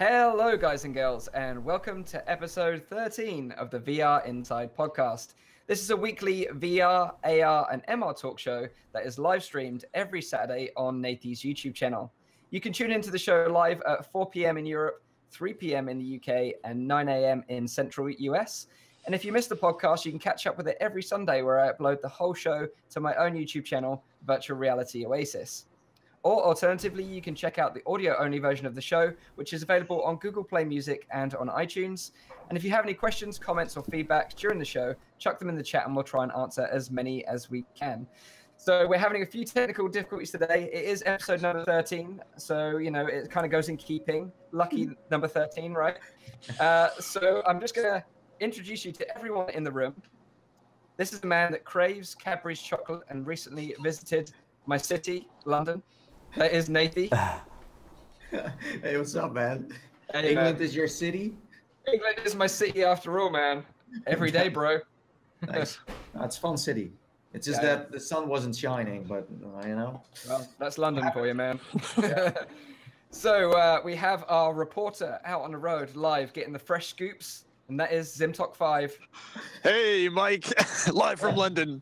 Hello, guys and girls, and welcome to episode 13 of the VR Inside podcast. This is a weekly VR, AR, and MR talk show that is live streamed every Saturday on Nathies YouTube channel. You can tune into the show live at 4 p.m. in Europe, 3 p.m. in the UK, and 9 a.m. in Central US. And if you missed the podcast, you can catch up with it every Sunday where I upload the whole show to my own YouTube channel, Virtual Reality Oasis. Or alternatively, you can check out the audio-only version of the show, which is available on Google Play Music and on iTunes. And if you have any questions, comments, or feedback during the show, chuck them in the chat and we'll try and answer as many as we can. So we're having a few technical difficulties today. It is episode number 13, so, you know, it kind of goes in keeping. Lucky number 13, right? So I'm just going to introduce you to everyone in the room. This is the man that craves Cadbury's chocolate and recently visited my city, London. That is Nathie. Hey, what's up, man? Hey, England man. is your city? England is my city after all, man. Every day, bro. Nice. That's fun city. It's just that the sun wasn't shining, but you know. Well, that's London for you, man. So we have our reporter out on the road live getting the fresh scoops, and that is Zimtok5. Hey, Mike. Live from London.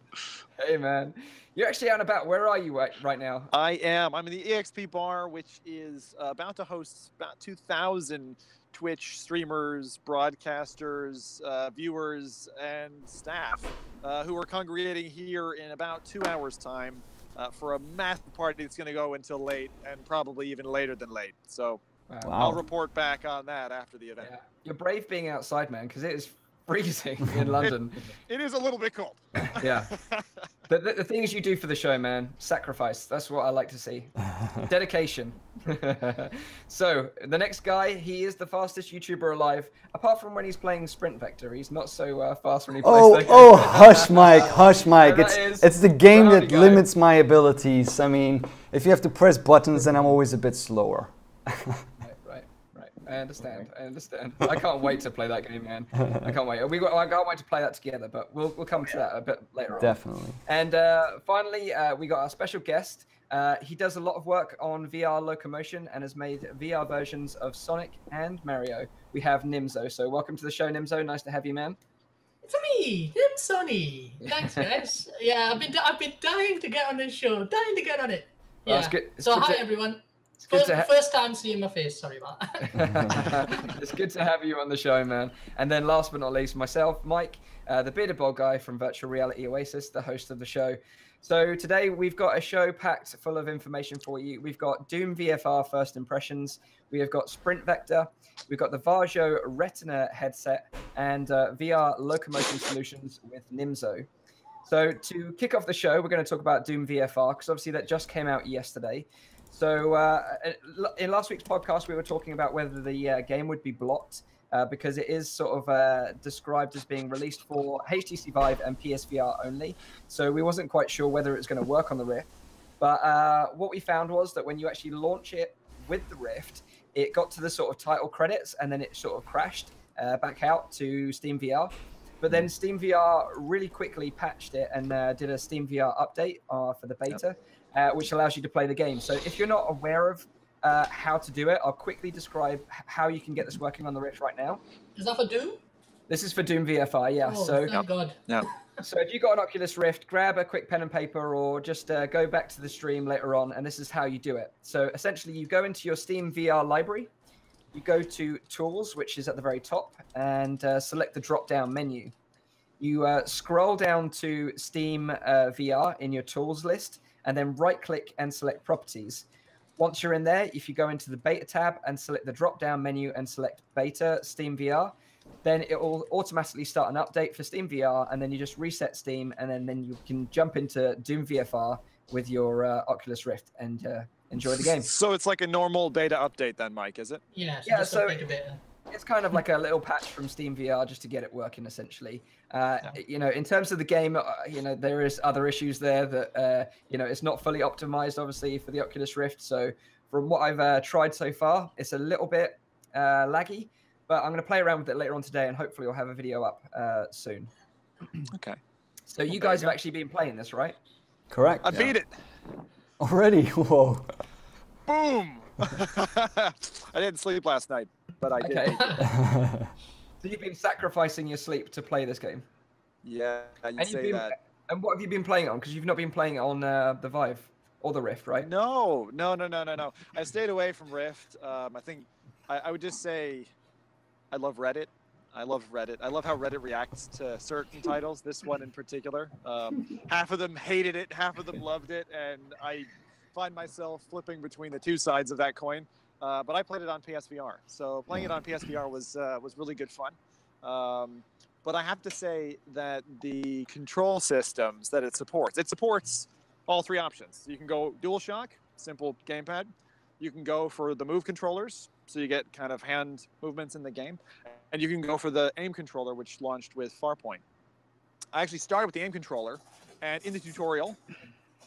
Hey, man. You're actually out and about. Where are you right now? I am. I'm in the EXP bar, which is about to host about 2,000 Twitch streamers, broadcasters, viewers, and staff who are congregating here in about 2 hours' time for a massive party that's going to go until late and probably even later than late. So Wow. I'll report back on that after the event. Yeah. You're brave being outside, man, because it is freezing in London. It is a little bit cold. Yeah. The things you do for the show, man, sacrifice. That's what I like to see. Dedication. So the next guy, he is the fastest YouTuber alive. Apart from when he's playing Sprint Vector, he's not so fast when he plays. Oh, hush, Mike, hush, Mike. It's the game that RowdyGuy. limits my abilities. I mean, if you have to press buttons, then I'm always a bit slower. Right. I understand. I can't wait to play that game, man. I can't wait. I can't wait to play that together, but we'll come to that a bit later on. Definitely. And finally, we got our special guest. He does a lot of work on VR Locomotion and has made VR versions of Sonic and Mario. We have Nimslo. So welcome to the show, Nimslo. Nice to have you, man. It's me, Sony. Thanks, guys. Yeah, I've been dying to get on this show. Dying to get on it. Yeah. Well, it's good. So hi, everyone. First time seeing my face. Sorry about that. It's good to have you on the show, man. And then last but not least, myself, Mike, the bearded bald guy from Virtual Reality Oasis, the host of the show. So today we've got a show packed full of information for you. We've got Doom VFR first impressions. We have got Sprint Vector. We've got the Varjo Retina headset and VR Locomotion solutions with Nimslo. So to kick off the show, we're going to talk about Doom VFR because obviously that just came out yesterday. So in last week's podcast, we were talking about whether the game would be blocked because it is sort of described as being released for HTC Vive and PSVR only. So we wasn't quite sure whether it was going to work on the Rift. But what we found was that when you actually launch it with the Rift, it got to the sort of title credits and then it sort of crashed back out to Steam VR. But then Steam VR really quickly patched it and did a Steam VR update for the beta. Which allows you to play the game. So if you're not aware of how to do it, I'll quickly describe how you can get this working on the Rift right now. Is that for Doom? This is for Doom VFR, yeah. Oh, so, thank God. Yeah. So if you've got an Oculus Rift, grab a quick pen and paper or just go back to the stream later on, and this is how you do it. So essentially, you go into your Steam VR library, you go to Tools, which is at the very top, and select the drop-down menu. You scroll down to Steam VR in your Tools list, and then right-click and select Properties. Once you're in there, if you go into the Beta tab and select the drop-down menu and select Beta Steam VR, then it will automatically start an update for Steam VR, and then you just reset Steam, and then you can jump into Doom VFR with your Oculus Rift and enjoy the game. So it's like a normal beta update then, Mike, is it? Yeah, Yeah, just so- update a bit. It's kind of like a little patch from Steam VR just to get it working, essentially. You know, in terms of the game, you know, there is other issues there that, you know, it's not fully optimized, obviously, for the Oculus Rift. So from what I've tried so far, it's a little bit laggy, but I'm going to play around with it later on today, and hopefully we'll have a video up soon. Okay. So you guys have actually been playing this, right? Correct. I beat it. Already? Whoa. Boom. I didn't sleep last night. but I did. Okay. Make it. So you've been sacrificing your sleep to play this game. Yeah, you'd And you've say been, that. and what have you been playing it on? Because you've not been playing it on the Vive or the Rift, right? No. I stayed away from Rift. I think I would just say I love Reddit. I love Reddit. I love how Reddit reacts to certain titles, this one in particular. Half of them hated it, half of them loved it, and I find myself flipping between the two sides of that coin. But I played it on PSVR, so playing it on PSVR was really good fun. But I have to say that the control systems that it supports all three options. You can go DualShock, simple gamepad. You can go for the Move controllers, so you get kind of hand movements in the game. And you can go for the aim controller, which launched with Farpoint. I actually started with the aim controller, and in the tutorial,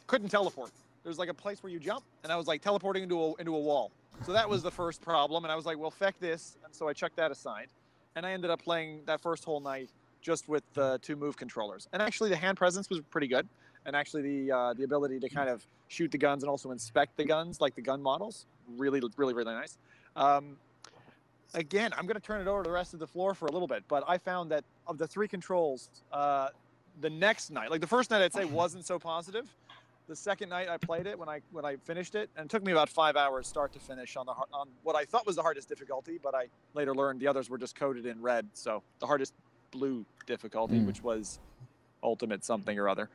couldn't teleport. There's like a place where you jump, and I was like teleporting into a wall. So that was the first problem, and I was like, well, feck this, and so I chucked that aside. And I ended up playing that first whole night just with the two Move controllers. And actually, the hand presence was pretty good, and actually the ability to kind of shoot the guns and also inspect the guns, like the gun models, really nice. Again, I'm going to turn it over to the rest of the floor for a little bit, but I found that of the three controls, the next night, like the first night I'd say wasn't so positive. The second night I played it, when I finished it, and it took me about 5 hours start to finish on what I thought was the hardest difficulty, but I later learned the others were just coded in red. So the hardest blue difficulty, which was ultimate something or other.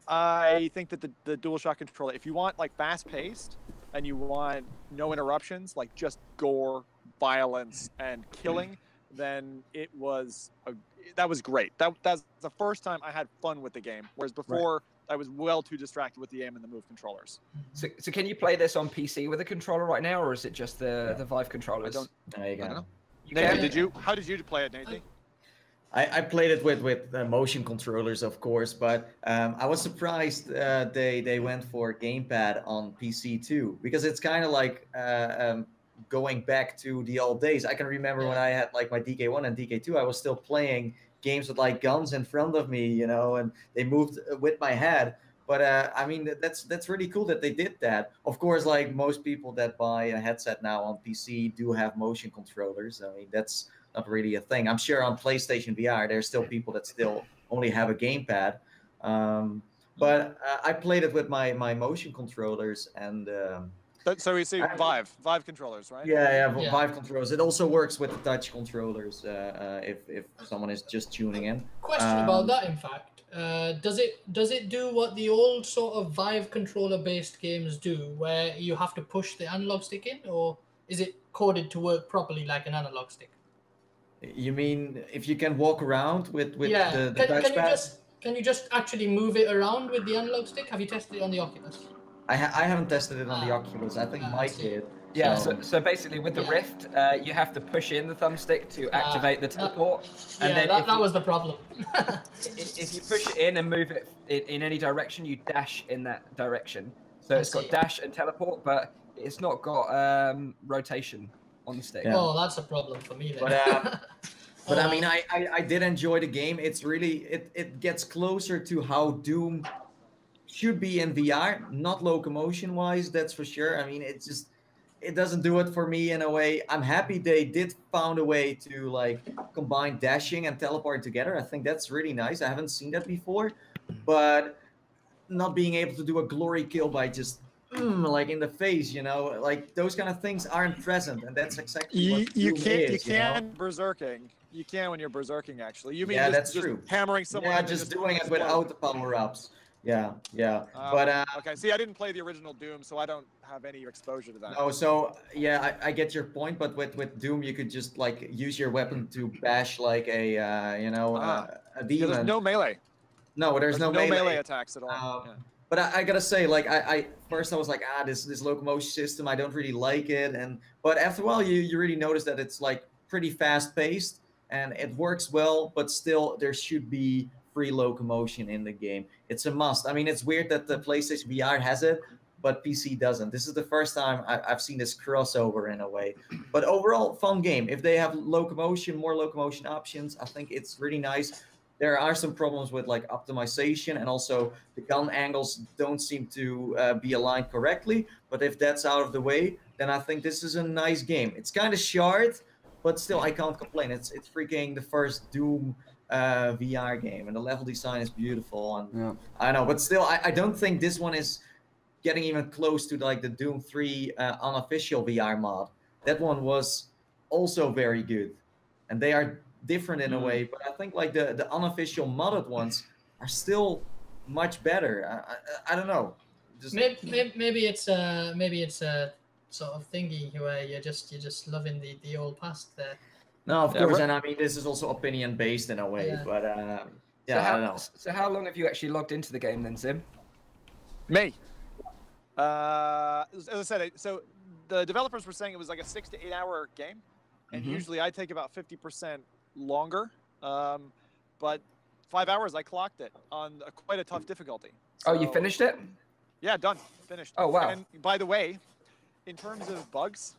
I think that the DualShock controller, if you want like fast paced and you want no interruptions, like just gore, violence, and killing, then that was great. That's the first time I had fun with the game. Whereas before, I was well too distracted with the aim and the Move controllers. So can you play this on PC with a controller right now, or is it just the Vive controllers? There you go. I don't know. You Nathan, can? how did you play it, Nathan? I played it with motion controllers, of course, but I was surprised they went for gamepad on PC too, because it's kind of like going back to the old days. I can remember when I had like my DK1 and DK2, I was still playing games with like guns in front of me, you know, and they moved with my head. But I mean, that's really cool that they did that. Of course, like most people that buy a headset now on PC do have motion controllers. I mean, that's not really a thing. I'm sure on PlayStation VR, there's still people that still only have a gamepad. But I played it with my motion controllers, and so we see Vive controllers, right? Yeah, Vive controllers. It also works with the touch controllers if someone is just tuning in. Question about that, in fact. Does it do what the old sort of Vive controller-based games do, where you have to push the analog stick in, or is it coded to work properly like an analog stick? You mean if you can walk around with the touchpad? Can you just actually move it around with the analog stick? Have you tested it on the Oculus? I haven't tested it on the Oculus. I think Mike did. Yeah, so basically with the Rift, you have to push in the thumbstick to activate the teleport. And then that was the problem. if you push it in and move it in any direction, you dash in that direction. So it's got dash and teleport, but it's not got rotation on the stick. Yeah. Oh, that's a problem for me then. But I mean, I did enjoy the game. It's really, it gets closer to how Doom should be in VR, not locomotion wise, that's for sure. I mean, it doesn't do it for me in a way. I'm happy they did found a way to like combine dashing and teleporting together. I think that's really nice. I haven't seen that before, but not being able to do a glory kill by just like in the face, you know, like those kind of things aren't present, and that's exactly what you Doom can't is, you can berserking. You can when you're berserking, actually. You mean that's true. Hammering someone? Yeah, just doing it without the power-ups. Yeah. But okay. See, I didn't play the original Doom, so I don't have any exposure to that. Oh, so yeah, I get your point. But with Doom, you could just like use your weapon to bash like a a demon. There's no melee. No, there's no melee attacks at all. But I gotta say, like I first I was like, this locomotion system, I don't really like it, but after a while you really notice that it's like pretty fast paced and it works well, but still there should be free locomotion in the game. It's a must. I mean, it's weird that the PlayStation VR has it, but PC doesn't. This is the first time I've seen this crossover in a way. But overall, fun game. If they have more locomotion options, I think it's really nice. There are some problems with like optimization, and also the gun angles don't seem to be aligned correctly. But if that's out of the way, then I think this is a nice game. It's kind of short, but still I can't complain. It's freaking the first Doom VR game, and the level design is beautiful. And I know, but still, I don't think this one is getting even close to like the Doom 3 unofficial VR mod. That one was also very good, and they are different in a way. But I think like the unofficial modded ones are still much better. I don't know. Just... Maybe it's a sort of thingy where you're just loving the old past there. No, of course, and I mean this is also opinion based in a way, but yeah, I don't know. So how long have you actually logged into the game then, Zim? May. As I said, so the developers were saying it was like a 6 to 8 hour game, and usually I take about 50% longer, but 5 hours I clocked it on quite a tough difficulty. So, oh, you finished it? Yeah, done, finished. Oh wow! And by the way, in terms of bugs,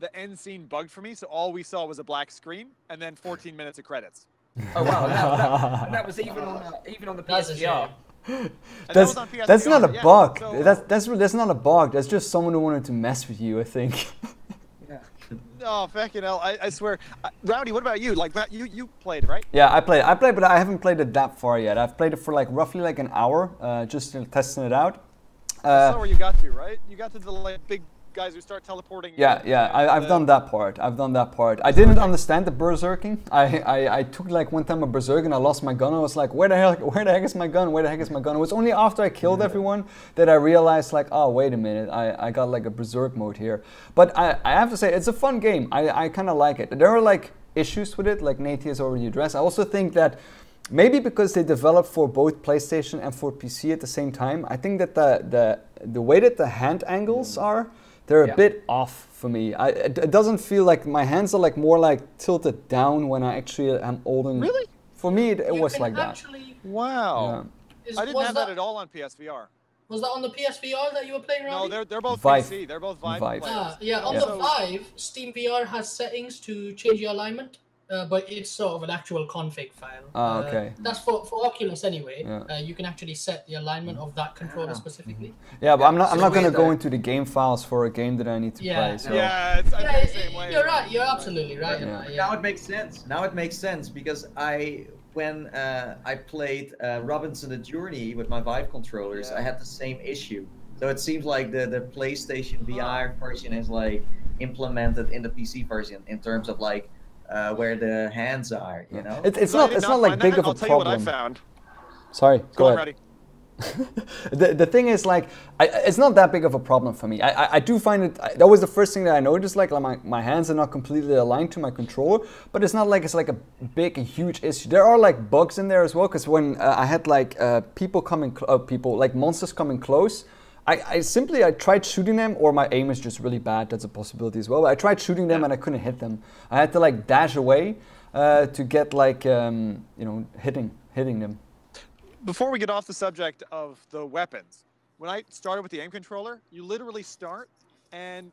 the end scene bugged for me, so all we saw was a black screen and then 14 minutes of credits. Oh wow! That was even on the PSVR. That's not a bug. So, that's not a bug. That's just someone who wanted to mess with you, I think. Yeah. Oh, fucking hell! I swear, Rowdy. What about you? Like you played, right? Yeah, I played, but I haven't played it that far yet. I've played it for like roughly like an hour, just testing it out. That's where you got to, right? You got to the like big guys who start teleporting. Yeah, I've done that part. I didn't understand the berserking. I took like one time a berserk and I lost my gun. I was like, where the heck is my gun? Where the heck is my gun? It was only after I killed everyone that I realized like, oh, wait a minute, I got like a berserk mode here. But I have to say, it's a fun game. I kind of like it. There are like issues with it, like Nathie has already addressed. I also think that maybe because they developed for both PlayStation and for PC at the same time, I think that the way that the hand angles are, they're a bit off for me. It doesn't feel like my hands are like more like tilted down when I actually am holding. Really? For me, it was like that. Wow. Yeah. I didn't have that at all on PSVR. Was that on the PSVR that you were playing, Rowdy? No, they're both VIII. PC. They're both VIII players. Yeah, on the VIII, Steam VR has settings to change your alignment. But it's sort of an actual config file. Okay. That's for Oculus anyway. Yeah. You can actually set the alignment of that controller specifically. Yeah, but I'm not going to go into the game files for a game that I need to play. So. Yeah, it's the same way. You're right. You're absolutely right. Now it makes sense. Now it makes sense because when I played Robinson the Journey with my VIII controllers, I had the same issue. So it seems like the PlayStation VR version is like implemented in the PC version in terms of like where the hands are, you know. It's not like big of a problem. I'll tell you what I found. Sorry, go ahead. Ready. The thing is, like, it's not that big of a problem for me. I do find it. That was the first thing that I noticed. Like my hands are not completely aligned to my controller, but it's not like it's like a big and huge issue. There are like bugs in there as well. Because when I had like like monsters coming close. I tried shooting them, or my aim is just really bad. That's a possibility as well. But I tried shooting them and I couldn't hit them. I had to like dash away to get like hitting them. Before we get off the subject of the weapons, when I started with the aim controller, you literally start and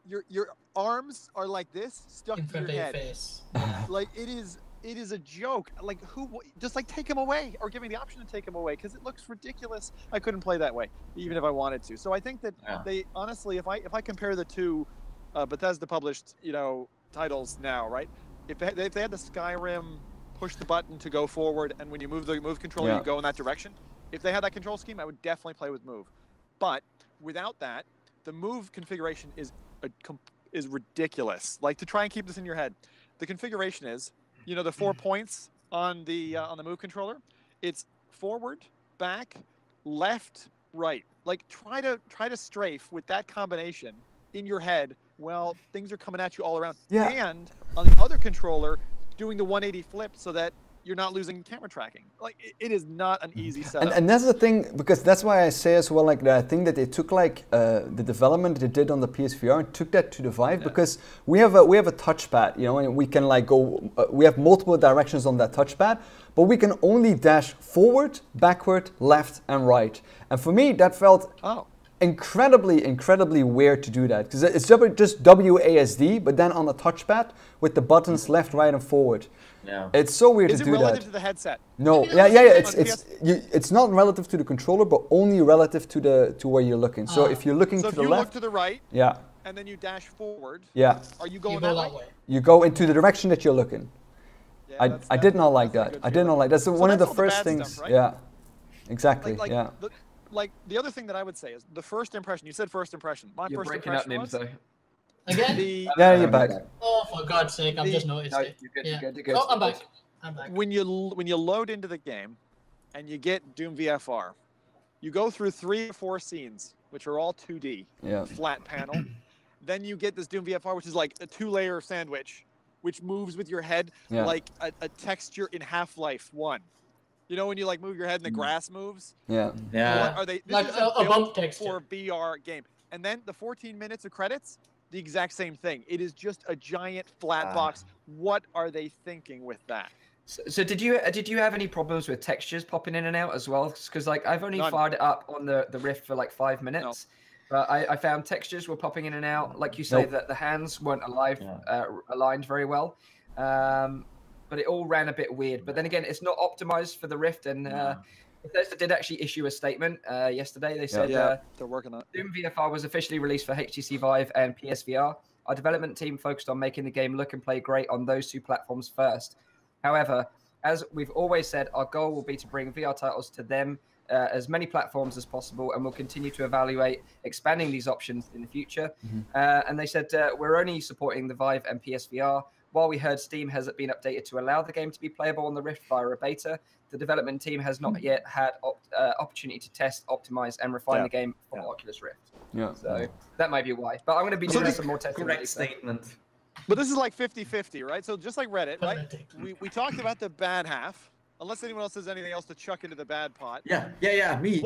your arms are like this stuck in to front your of head. your face. Like it is a joke. Like just like take him away or give me the option to take him away because it looks ridiculous. I couldn't play that way even if I wanted to. So I think that they honestly, if I compare the two Bethesda published titles now, right? If they had the Skyrim push the button to go forward, and when you move the move controller, you go in that direction. If they had that control scheme, I would definitely play with move. But without that, the move configuration is ridiculous. Like to try and keep this in your head, the configuration is. The 4 points on the move controller, it's forward, back, left, right. Like try to strafe with that combination in your head while things are coming at you all around. Yeah. And on the other controller, doing the 180 flip so that you're not losing camera tracking. Like it is not an easy setup. And that's the thing, because that's why I say as well, like I think that they took like the development they did on the PSVR and took that to the VIII, because we have a touchpad, and we can like go. We have multiple directions on that touchpad, but we can only dash forward, backward, left, and right. And for me, that felt incredibly weird to do that, because it's just WASD, but then on the touchpad with the buttons left, right, and forward. Yeah. It's so weird to do that. Is it relative to the headset? No, it's not relative to the controller, but only relative to where you're looking. So if you're looking to the left, look to the right, and then you dash forward. Yeah. Are you going You go that way? You go into the direction that you're looking. Yeah, I did not like that's a that. good I did not feeling. like that's So one of the that's all first bad things. stuff, right? Yeah. Exactly. Yeah. Like the other thing that I would say is the first impression. You said first impression. My You're first breaking up, impression was Nimslo. Again? Yeah, you're back. Oh, for God's sake, I've just noticed No, it. you're good, Yeah. you're good, you're good. Oh, I'm back. I'm back. when you load into the game and you get Doom VFR, you go through 3 or 4 scenes, which are all 2D, Yeah. flat panel. Then you get this Doom VFR, which is like a 2-layer sandwich, which moves with your head Yeah. like a texture in Half-Life 1. You know when you like move your head and the grass moves? Yeah. Yeah. What are they? This Like is a built bump texture. for a VR game. And then the 14 minutes of credits, the exact same thing. It is just a giant flat box. What are they thinking with that? So did you have any problems with textures popping in and out as well? Because like I've only None. fired it up on the Rift for like 5 minutes, but I found textures were popping in and out. Like you say, that the hands weren't aligned very well, but it all ran a bit weird. But then again, it's not optimized for the Rift, and Bethesda did actually issue a statement yesterday. They said they're working on it. Doom VFR was officially released for HTC Vive and PSVR. Our development team focused on making the game look and play great on those 2 platforms first. However, as we've always said, our goal will be to bring VR titles to them as many platforms as possible, and we'll continue to evaluate expanding these options in the future. And they said, we're only supporting the Vive and PSVR. While we heard Steam has been updated to allow the game to be playable on the Rift via a beta, the development team has not yet had opportunity to test, optimize, and refine the game for Oculus Rift. Yeah. So that might be why. But I'm going to be doing some more testing. Correct statement. But this is like 50-50, right? So just like Reddit, right? We talked about the bad half. Unless anyone else has anything else to chuck into the bad pot. Yeah, me.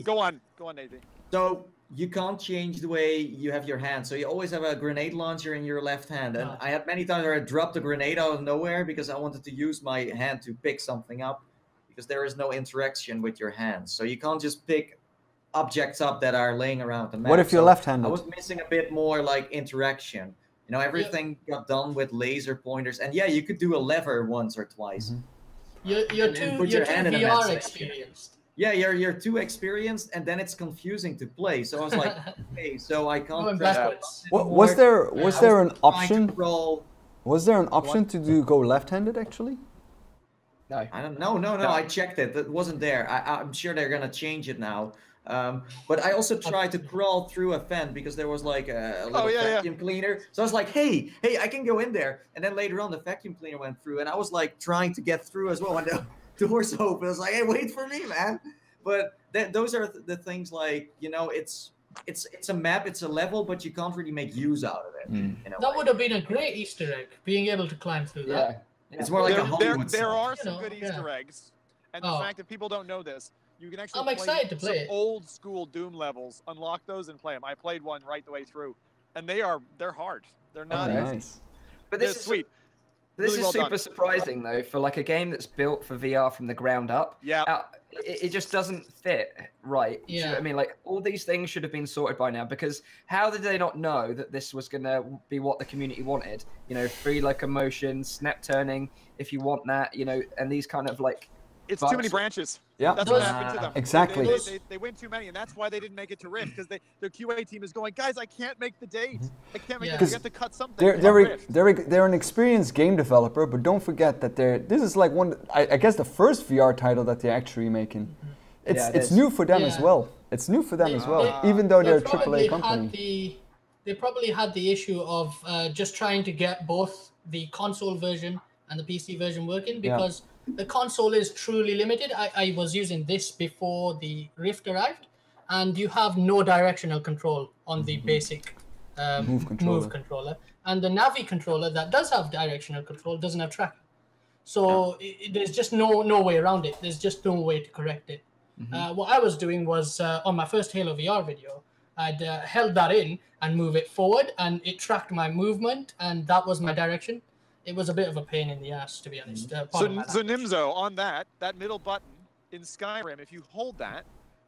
Go on, Nathie. So you can't change the way you have your hand. So you always have a grenade launcher in your left hand. And I had many times where I dropped a grenade out of nowhere because I wanted to use my hand to pick something up, because there is no interaction with your hands. So you can't just pick objects up that are laying around the map. What if you're left-handed? I was missing a bit more like interaction. You know, everything got done with laser pointers. And yeah, you could do a lever once or twice. You're too VR experienced. Yeah, you're too experienced, and then it's confusing to play. So I was like, okay, so I can't. Was there an option? Was there an option What? to go left-handed actually? No. I don't know. No. I checked it. It wasn't there. I'm sure they're gonna change it now. But I also tried to crawl through a vent because there was like a little vacuum cleaner. So I was like, hey, I can go in there. And then later on, the vacuum cleaner went through, and I was like trying to get through as well when the doors open. I was like, hey, wait for me, man. But those are the things, like, you know, it's a map, it's a level, but you can't really make use out of it. That would have been a great Easter egg, being able to climb through that. It's more like a Hollywood there song. are some good Easter eggs, and the fact that people don't know this, you can actually I'm excited to play some it. old school Doom levels, unlock those and play them. I played one right the way through, and they're hard. They're not easy. Nice. But They're this is sweet. This Really is well super done. surprising though, for like a game that's built for VR from the ground up. Yeah. It just doesn't fit right. Do you know what I mean? Like, all these things should have been sorted by now, because how did they not know that this was going to be what the community wanted? You know, free locomotion, snap turning, if you want that, you know, and these kind of like... It's too many branches. Yeah. That's what happened to them. Exactly. They went too many, and that's why they didn't make it to Rift, because their QA team is going, guys, I can't make the date. I can't make it. We have to cut something. They're an experienced game developer, but don't forget that this is like I guess the first VR title that they're actually making. It's new for them as well. It's new for them as well, even though they're a AAA company. They probably had the issue of just trying to get both the console version and the PC version working, because the console is truly limited. I was using this before the Rift arrived, and you have no directional control on the basic move controller. And the Navi controller that does have directional control doesn't have tracking. So there's just no way around it. There's just no way to correct it. What I was doing was, on my first Halo VR video, I'd held that in and move it forward, and it tracked my movement, and that was my direction. It was a bit of a pain in the ass, to be honest. So Nimslo, on that middle button in Skyrim, if you hold that,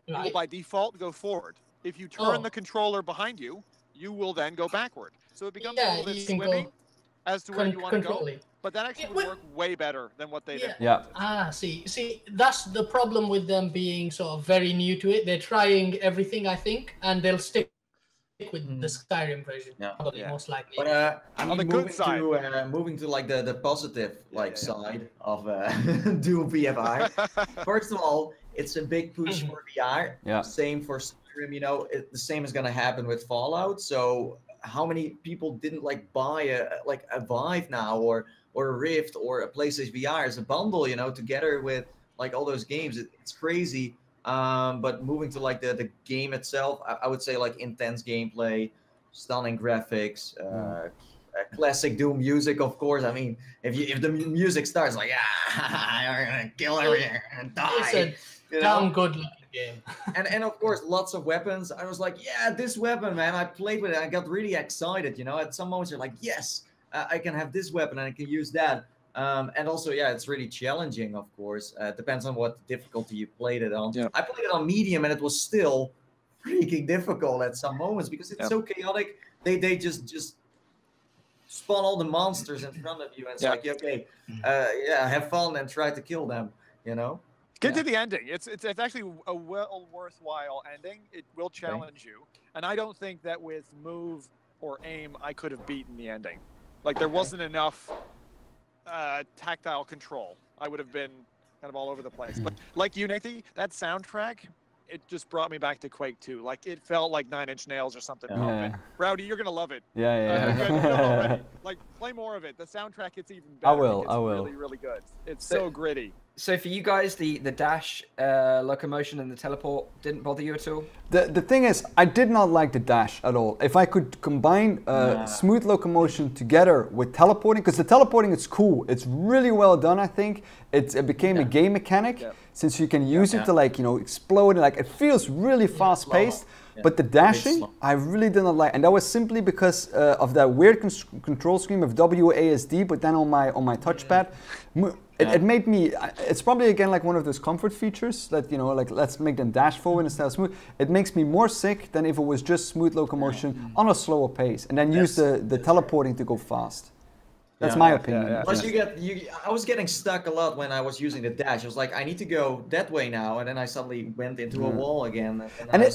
it will by default go forward. If you turn the controller behind you, you will then go backward. So it becomes a little bit swimming as to where you want to go. But that actually would work way better than what they did. See, that's the problem with them being sort of very new to it. They're trying everything, I think, and they'll stick with the Skyrim version, probably most likely. But I mean, on the good side, moving to like the positive side of Doom VFR. First of all, it's a big push for VR. Yeah. Same for Skyrim. You know, the same is gonna happen with Fallout. So how many people didn't like buy a Vive now or a Rift or a PlayStation VR as a bundle? You know, together with like all those games. It's crazy. But moving to like the game itself, I would say like intense gameplay, stunning graphics, classic Doom music, of course. I mean, if the music starts like, you're gonna kill everything and die. It's a damn good looking game. and of course, lots of weapons. I was like, yeah, this weapon, man. I played with it. I got really excited. You know, at some moments you're like, yes, I can have this weapon and I can use that. And also, yeah, it's really challenging, of course. Depends on what difficulty you played it on. I played it on medium, and it was still freaking difficult at some moments because it's so chaotic. They just spawn all the monsters in front of you, and it's like, okay, have fun and try to kill them. You know. Get to the ending. It's actually a well worthwhile ending. It will challenge you, and I don't think that with move or aim I could have beaten the ending. Like there wasn't enough tactile control. I would have been kind of all over the place. But like you, Nathie, that soundtrack, it just brought me back to Quake 2. Like it felt like 9 Inch Nails or something. Rowdy, you're gonna love it. Like play more of it. The soundtrack gets even better. I will. Really, really good. It's so gritty. So for you guys, the dash, locomotion, and the teleport didn't bother you at all? The thing is, I did not like the dash at all. If I could combine smooth locomotion together with teleporting, because the teleporting is cool. It's really well done, I think. It became a game mechanic since you can use it to like, you know, explode and like it feels really fast paced. But the dashing, I really did not like, and that was simply because of that weird control scheme of WASD, but then on my touchpad. It made me, it's probably again like one of those comfort features that, you know, like let's make them dash forward instead of smooth. It makes me more sick than if it was just smooth locomotion on a slower pace and then use the teleporting to go fast. That's my opinion. Plus, I was getting stuck a lot when I was using the dash. I was like, I need to go that way now, and then I suddenly went into a wall again. And it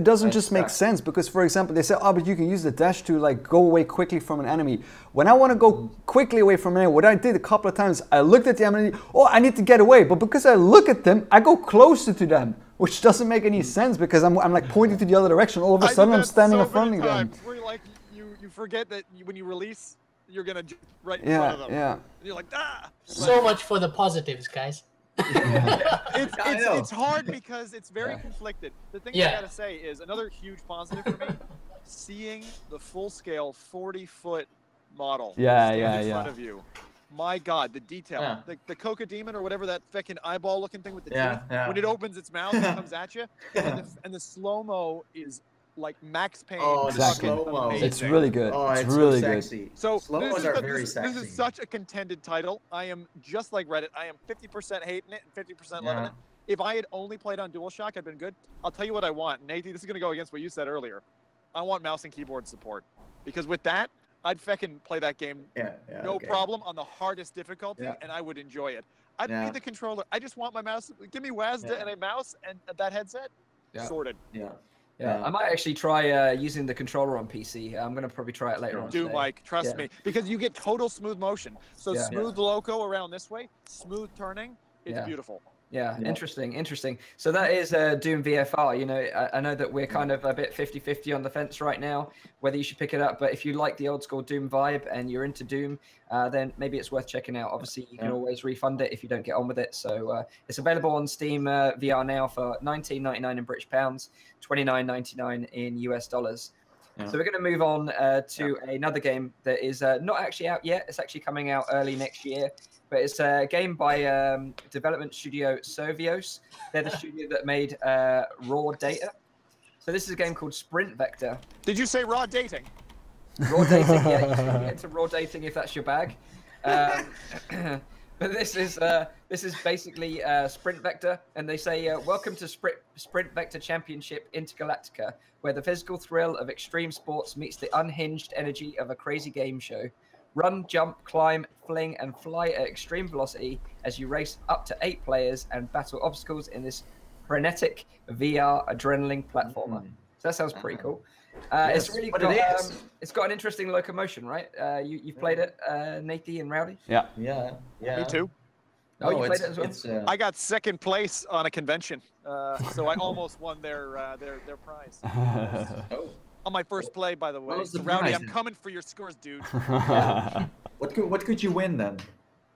doesn't just make sense because, for example, they say, oh, but you can use the dash to like go away quickly from an enemy. When I want to go quickly away from an enemy, what I did a couple of times, I looked at the enemy. Oh, I need to get away, but because I look at them, I go closer to them, which doesn't make any sense because I'm like pointing to the other direction. All of a sudden, I'm standing in front of them. Where like you forget that when you release, you're gonna right in front of them. Yeah. And you're like, ah. So much for the positives, guys. It's hard because it's very conflicted. The thing I gotta say is another huge positive for me, seeing the full-scale 40-foot model in front of you. My God, the detail. The Coca Demon or whatever that fucking eyeball-looking thing with the teeth. When it opens its mouth and comes at you, and the slow-mo is like Max Payne. Oh, exactly. It's really good. Oh, it's really good. So slow-mos are very sexy. This is such a contended title. I am just like Reddit. I am 50% hating it and 50% loving it. If I had only played on DualShock, I'd been good. I'll tell you what I want. Nathie, this is going to go against what you said earlier. I want mouse and keyboard support. Because with that, I'd feckin' play that game no problem on the hardest difficulty, and I would enjoy it. I don't need the controller. I just want my mouse. Give me WASD and a mouse and that headset. Sorted. Yeah, I might actually try using the controller on PC. I'm going to probably try it later on. Do, Mike. Trust me. Because you get total smooth motion. So smooth loco around this way, smooth turning. It's beautiful. Yeah, interesting. So that is Doom VFR. You know, I know that we're kind of a bit 50-50 on the fence right now, whether you should pick it up. But if you like the old school Doom vibe and you're into Doom, then maybe it's worth checking out. Obviously, you can always refund it if you don't get on with it. So it's available on Steam VR now for $19.99 in British pounds, $29.99 in US dollars. So we're going to move on to another game that is not actually out yet. It's actually coming out early next year. But it's a game by development studio Sovios. They're the studio that made Raw Data. So this is a game called Sprint Vector. Did you say raw dating? Raw dating, yeah. You can get into raw dating if that's your bag. But this is basically Sprint Vector, and they say, welcome to Sprint Vector Championship Intergalactica, where the physical thrill of extreme sports meets the unhinged energy of a crazy game show. Run, jump, climb, fling, and fly at extreme velocity as you race up to 8 players and battle obstacles in this frenetic VR adrenaline platformer. So that sounds pretty cool. It's really but got, it is. it's got an interesting locomotion, right? You've played it, Nathie and Rowdy? Yeah. Yeah. Me too. Oh, you played it as well? It's, I got second place on a convention, so I almost won their prize. oh. On my first play, by the way. What was the Rowdy, prize I'm then? coming for your scores, dude. What could you win then?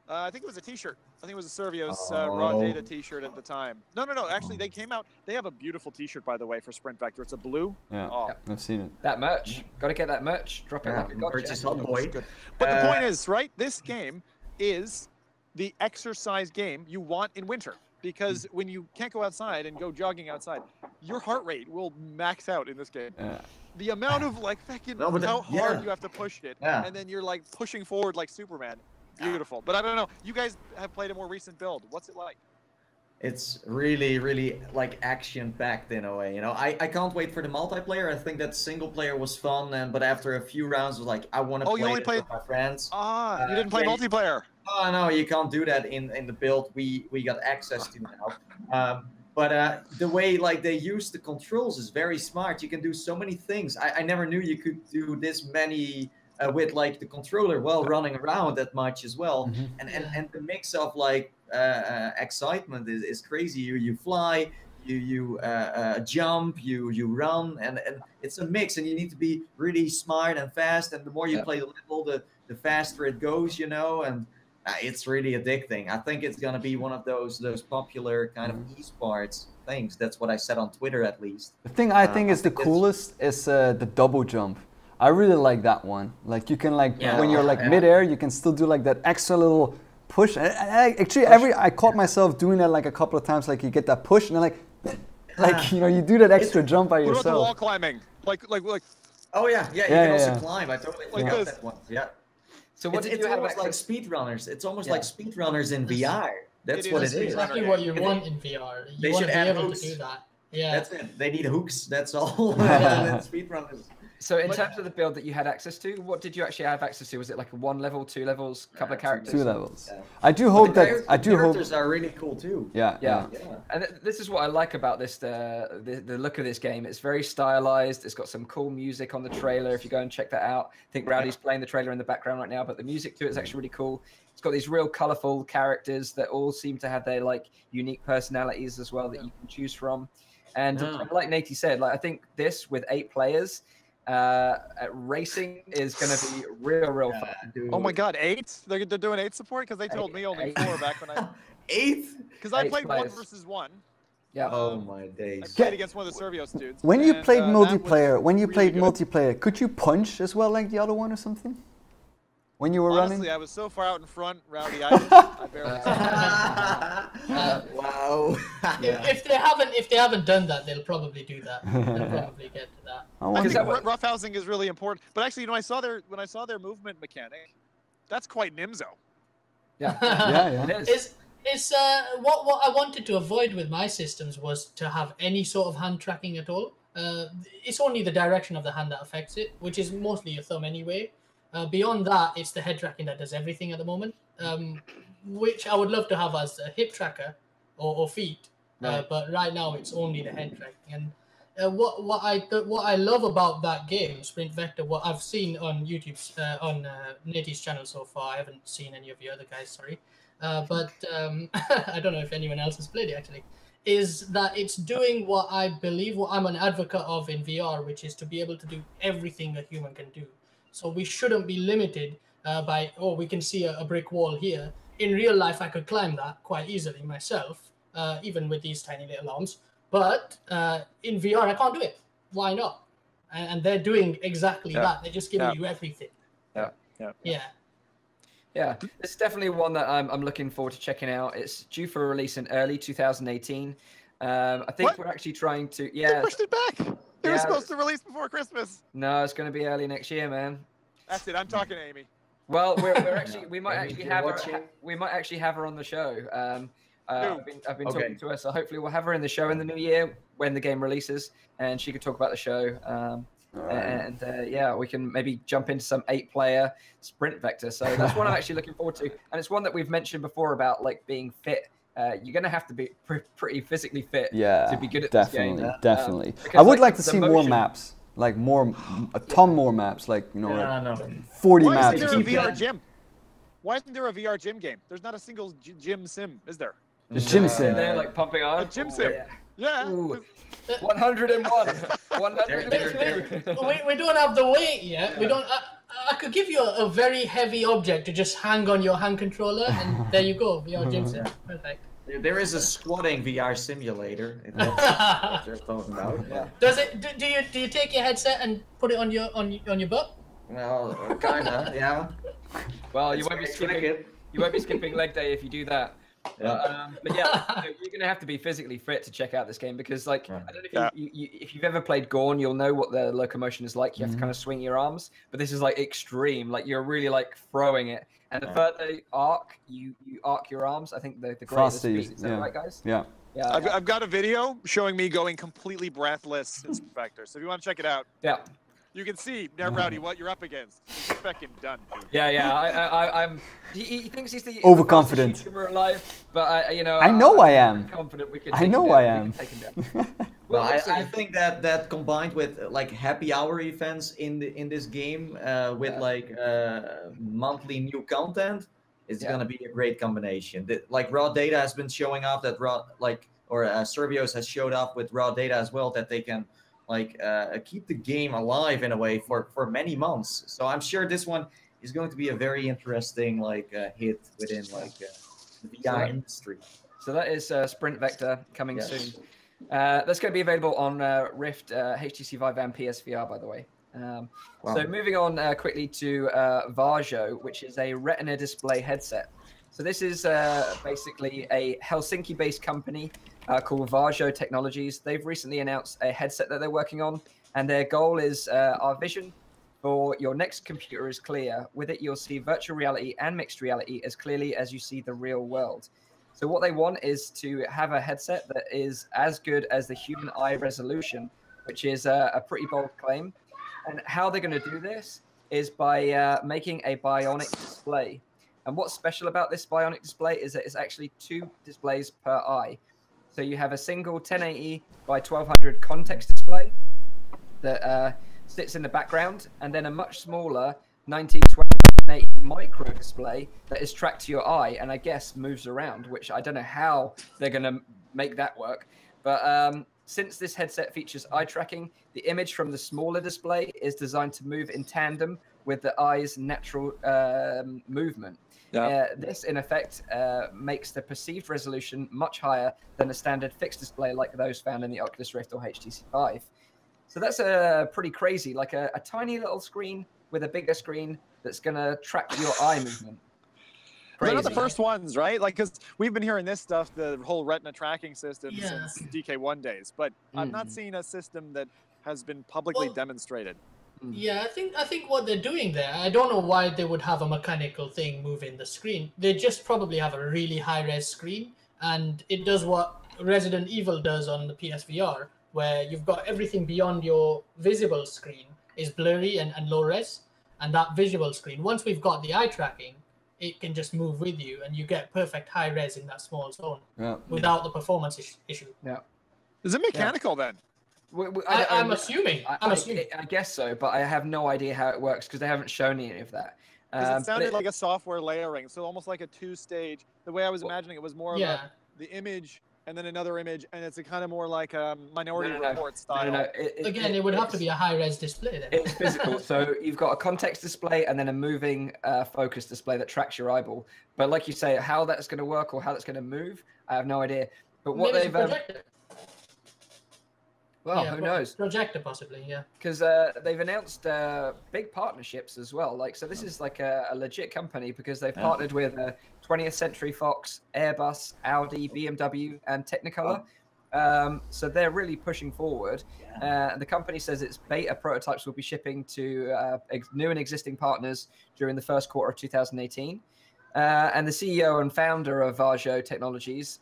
I think it was a T-shirt. I think it was a Servios Oh. Raw Data T-shirt at the time. No. Actually, they came out. They have a beautiful T-shirt, by the way, for Sprint Vector. It's a blue. Yeah, Oh. I've seen it. That merch. Got to get that merch. Drop it like a gotcha. Merch is hot, boy. Good. But the point is, right? This game is the exercise game you want in winter, because when you can't go outside and go jogging outside, your heart rate will max out in this game. Yeah. The amount of like fucking No, but how hard yeah. you have to push it, Yeah. and then you're like pushing forward like Superman. Beautiful. But I don't know. You guys have played a more recent build. What's it like? It's really, really like action-packed in a way. You know, I can't wait for the multiplayer. I think that single player was fun, but after a few rounds, I was like, I want to play it with my friends. Ah, you didn't play multiplayer. Oh no, you can't do that in the build we got access to now. But the way like they use the controls is very smart. You can do so many things. I never knew you could do this many with like the controller while running around that much as well. And the mix of like excitement is crazy. You fly, you jump, you run, and it's a mix. And you need to be really smart and fast. And the more you play the level, the faster it goes, you know. And it's really addicting. I think it's gonna be one of those popular kind of esports things. That's what I said on Twitter, at least. The thing I think is the coolest is the double jump. I really like that one. Like you can when you're like midair, you can still do like that extra little push. Actually, I caught myself doing that like a couple of times. Like you get that push and then like you know you do that extra jump by What yourself. about the wall climbing? Like. Oh yeah, you can also climb. I totally forgot that one. Yeah. So what it's almost like speedrunners. It's almost like speedrunners in VR. That's what it is. Exactly what you want in VR. You want to be able to do that. Yeah. That's it. They need hooks. That's all. And speedrunners. So in terms of the build that you had access to, what did you actually have access to? Was it like 1 level, 2 levels, couple of characters? 2 levels. Yeah. I do hope that the characters are really cool too. Yeah. And this is what I like about this the look of this game. It's very stylized. It's got some cool music on the trailer. If you go and check that out, I think Rowdy's playing the trailer in the background right now, but the music to it is actually really cool. It's got these real colorful characters that all seem to have their like unique personalities as well that you can choose from. And like Nathie said, like I think this with 8 players. Racing is going to be real fun. Oh my God, 8? They're doing 8 support because they told me only 4 back when I 8 because I played players. 1 versus 1. Yeah. Oh my days. I played against one of the Servios dudes. When you played multiplayer, could you punch as well like the other one or something? When you were Honestly, running? I was so far out in front, Rowdy. I barely. Wow. If they haven't done that, they'll probably do that. They'll probably get to that. Because roughhousing is really important. But actually, you know, when I saw their movement mechanic, that's quite Nimslo. Yeah. It is. It's what I wanted to avoid with my systems was to have any sort of hand tracking at all. It's only the direction of the hand that affects it, which is mostly your thumb anyway. Beyond that, it's the head tracking that does everything at the moment, which I would love to have as a hip tracker or feet. But right now, it's only the head tracking. And what I love about that game, Sprint Vector, what I've seen on YouTube's on Nathie's channel so far, I haven't seen any of the other guys, sorry. But I don't know if anyone else has played it actually, is that it's doing what I'm an advocate of in VR, which is to be able to do everything a human can do. So we shouldn't be limited by, we can see a brick wall here. In real life, I could climb that quite easily myself, even with these tiny little arms. But in VR, I can't do it. Why not? And they're doing exactly that. They're just giving you everything. Yeah, it's definitely one that I'm looking forward to checking out. It's due for release in early 2018. I think we're actually trying to. Yeah, they pushed it back. They were supposed to release before Christmas. No, it's going to be early next year, man. That's it. I'm talking to Amy. Well, we might actually have her on the show. I've been talking to her, so hopefully we'll have her in the show in the new year when the game releases, and she could talk about the show. We can maybe jump into some 8-player Sprint Vector. So that's one I'm actually looking forward to, and it's one that we've mentioned before about like being fit. You're going to have to be pretty physically fit to be good at this game. Definitely. I would like to see more maps. like a ton more maps, like you know, No. 40 Why maps. isn't there a Keep VR that- gym? Why isn't there a VR gym game? There's not a single gym sim, is there? The gym And sim. they're like pumping iron. A gym Ooh, sim. yeah. Yeah. Ooh. 101. 102. We don't have the weight yet. We don't. I could give you a very heavy object to just hang on your hand controller, and there you go. VR gym sim. Perfect. There is a squatting VR simulator. If that's what you're talking about. Yeah. Does it? Do you take your headset and put it on your butt? Well, kinda, yeah. Well, you won't be Click skipping. it. You won't be skipping leg day if you do that. But yeah, you're gonna have to be physically fit to check out this game because, like, I don't know if you've ever played Gorn, you'll know what the locomotion is like. You have to kind of swing your arms, but this is like extreme. Like you're really like throwing it, and the further you arc your arms. I think the greater the speed. Is that right, guys? Yeah. Yeah. I've got a video showing me going completely breathless in Spectre. So if you want to check it out, Yeah. you can see now, Rowdy, what you're up against. It's fucking done. Dude. Yeah. I'm. He thinks he's the Overconfident. fastest YouTuber alive, but you know. I know I am. Confident we can. I know I am. Well, I think that combined with like happy hour events in this game, with like monthly new content, it's gonna be a great combination. Like raw data has been showing off that Servios has showed up with raw data as well, that they can like keep the game alive in a way for many months. So I'm sure this one is going to be a very interesting like hit within like the VR industry. So that is Sprint Vector coming soon. That's going to be available on Rift, HTC Vive, and PSVR, by the way. So moving on quickly to Varjo, which is a Retina display headset. So this is basically a Helsinki-based company called Varjo Technologies. They've recently announced a headset that they're working on, and their goal is our vision for your next computer is clear. With it, you'll see virtual reality and mixed reality as clearly as you see the real world. So what they want is to have a headset that is as good as the human eye resolution, which is a pretty bold claim. And how they're going to do this is by making a bionic display. And what's special about this bionic display is that it's actually 2 displays per eye. So you have a single 1080 by 1200 context display that sits in the background, and then a much smaller 1920 micro display that is tracked to your eye and I guess moves around, which I don't know how they're going to make that work. But since this headset features eye tracking, the image from the smaller display is designed to move in tandem with the eye's natural movement. This, in effect, makes the perceived resolution much higher than a standard fixed display like those found in the Oculus Rift or HTC Vive. So that's pretty crazy, like a tiny little screen with a bigger screen that's going to track your eye movement. They're not the first ones, right? Like, because we've been hearing this stuff, the whole retina tracking system, since DK1 days, but I've not seen a system that has been publicly demonstrated. Yeah, I think what they're doing there, I don't know why they would have a mechanical thing moving the screen. They just probably have a really high-res screen, and it does what Resident Evil does on the PSVR, where you've got everything beyond your visible screen is blurry and low-res, and that visual screen, once we've got the eye tracking, it can just move with you, and you get perfect high-res in that small zone without the performance issue. Yeah. Is it mechanical then? I'm assuming. I guess so, but I have no idea how it works because they haven't shown any of that. It sounded like a software layering, so almost like a 2-stage. The way I was imagining it was more of the image and then another image, and it's a kind of more like a Minority Report style. Again, it would have to be a high-res display then. It's physical, so you've got a context display and then a moving focus display that tracks your eyeball. But like you say, how that's going to work or how that's going to move, I have no idea. But what they've well, who knows? Projector possibly, yeah. Because they've announced big partnerships as well. Like, so this is like a legit company because they've partnered with 20th Century Fox, Airbus, Audi, BMW, and Technicolor. So they're really pushing forward. The company says its beta prototypes will be shipping to new and existing partners during the first quarter of 2018. And the CEO and founder of Varjo Technologies,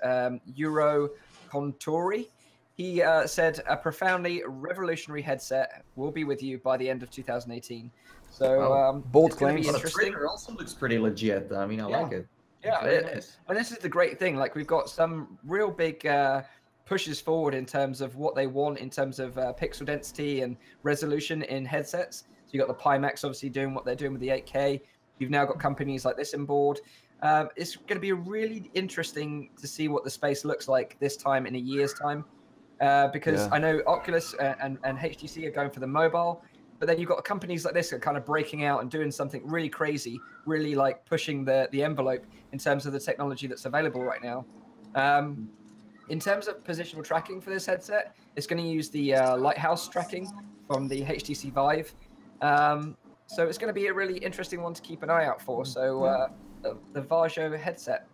Euro Contori, he said a profoundly revolutionary headset will be with you by the end of 2018. So bold it's gonna be claims. interesting. The trailer also looks pretty legit. I mean, I like it. Yeah, and this is the great thing. Like, we've got some real big pushes forward in terms of what they want in terms of pixel density and resolution in headsets. So you got the Pimax obviously doing what they're doing with the 8K. You've now got companies like this on board. It's going to be really interesting to see what the space looks like this time in a year's time, because I know Oculus and HTC are going for the mobile, but then you've got companies like this that are kind of breaking out and doing something really crazy, really like pushing the envelope in terms of the technology that's available right now. In terms of positional tracking for this headset, it's going to use the Lighthouse tracking from the HTC Vive. So it's going to be a really interesting one to keep an eye out for. So the Varjo headset.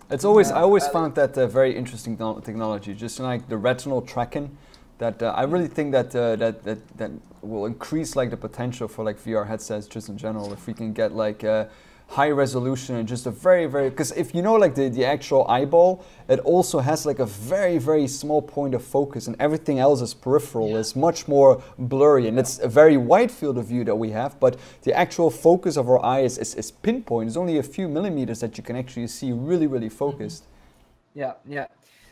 It's always I always found that very interesting technology, just like the retinal tracking. That I really think that that will increase like the potential for like VR headsets just in general, if we can get like high resolution and just a very because if you know like the actual eyeball, it also has like a very small point of focus, and everything else is peripheral. It's much more blurry, and it's a very wide field of view that we have, but the actual focus of our eye is pinpoint. It's only a few millimeters that you can actually see really focused. Yeah.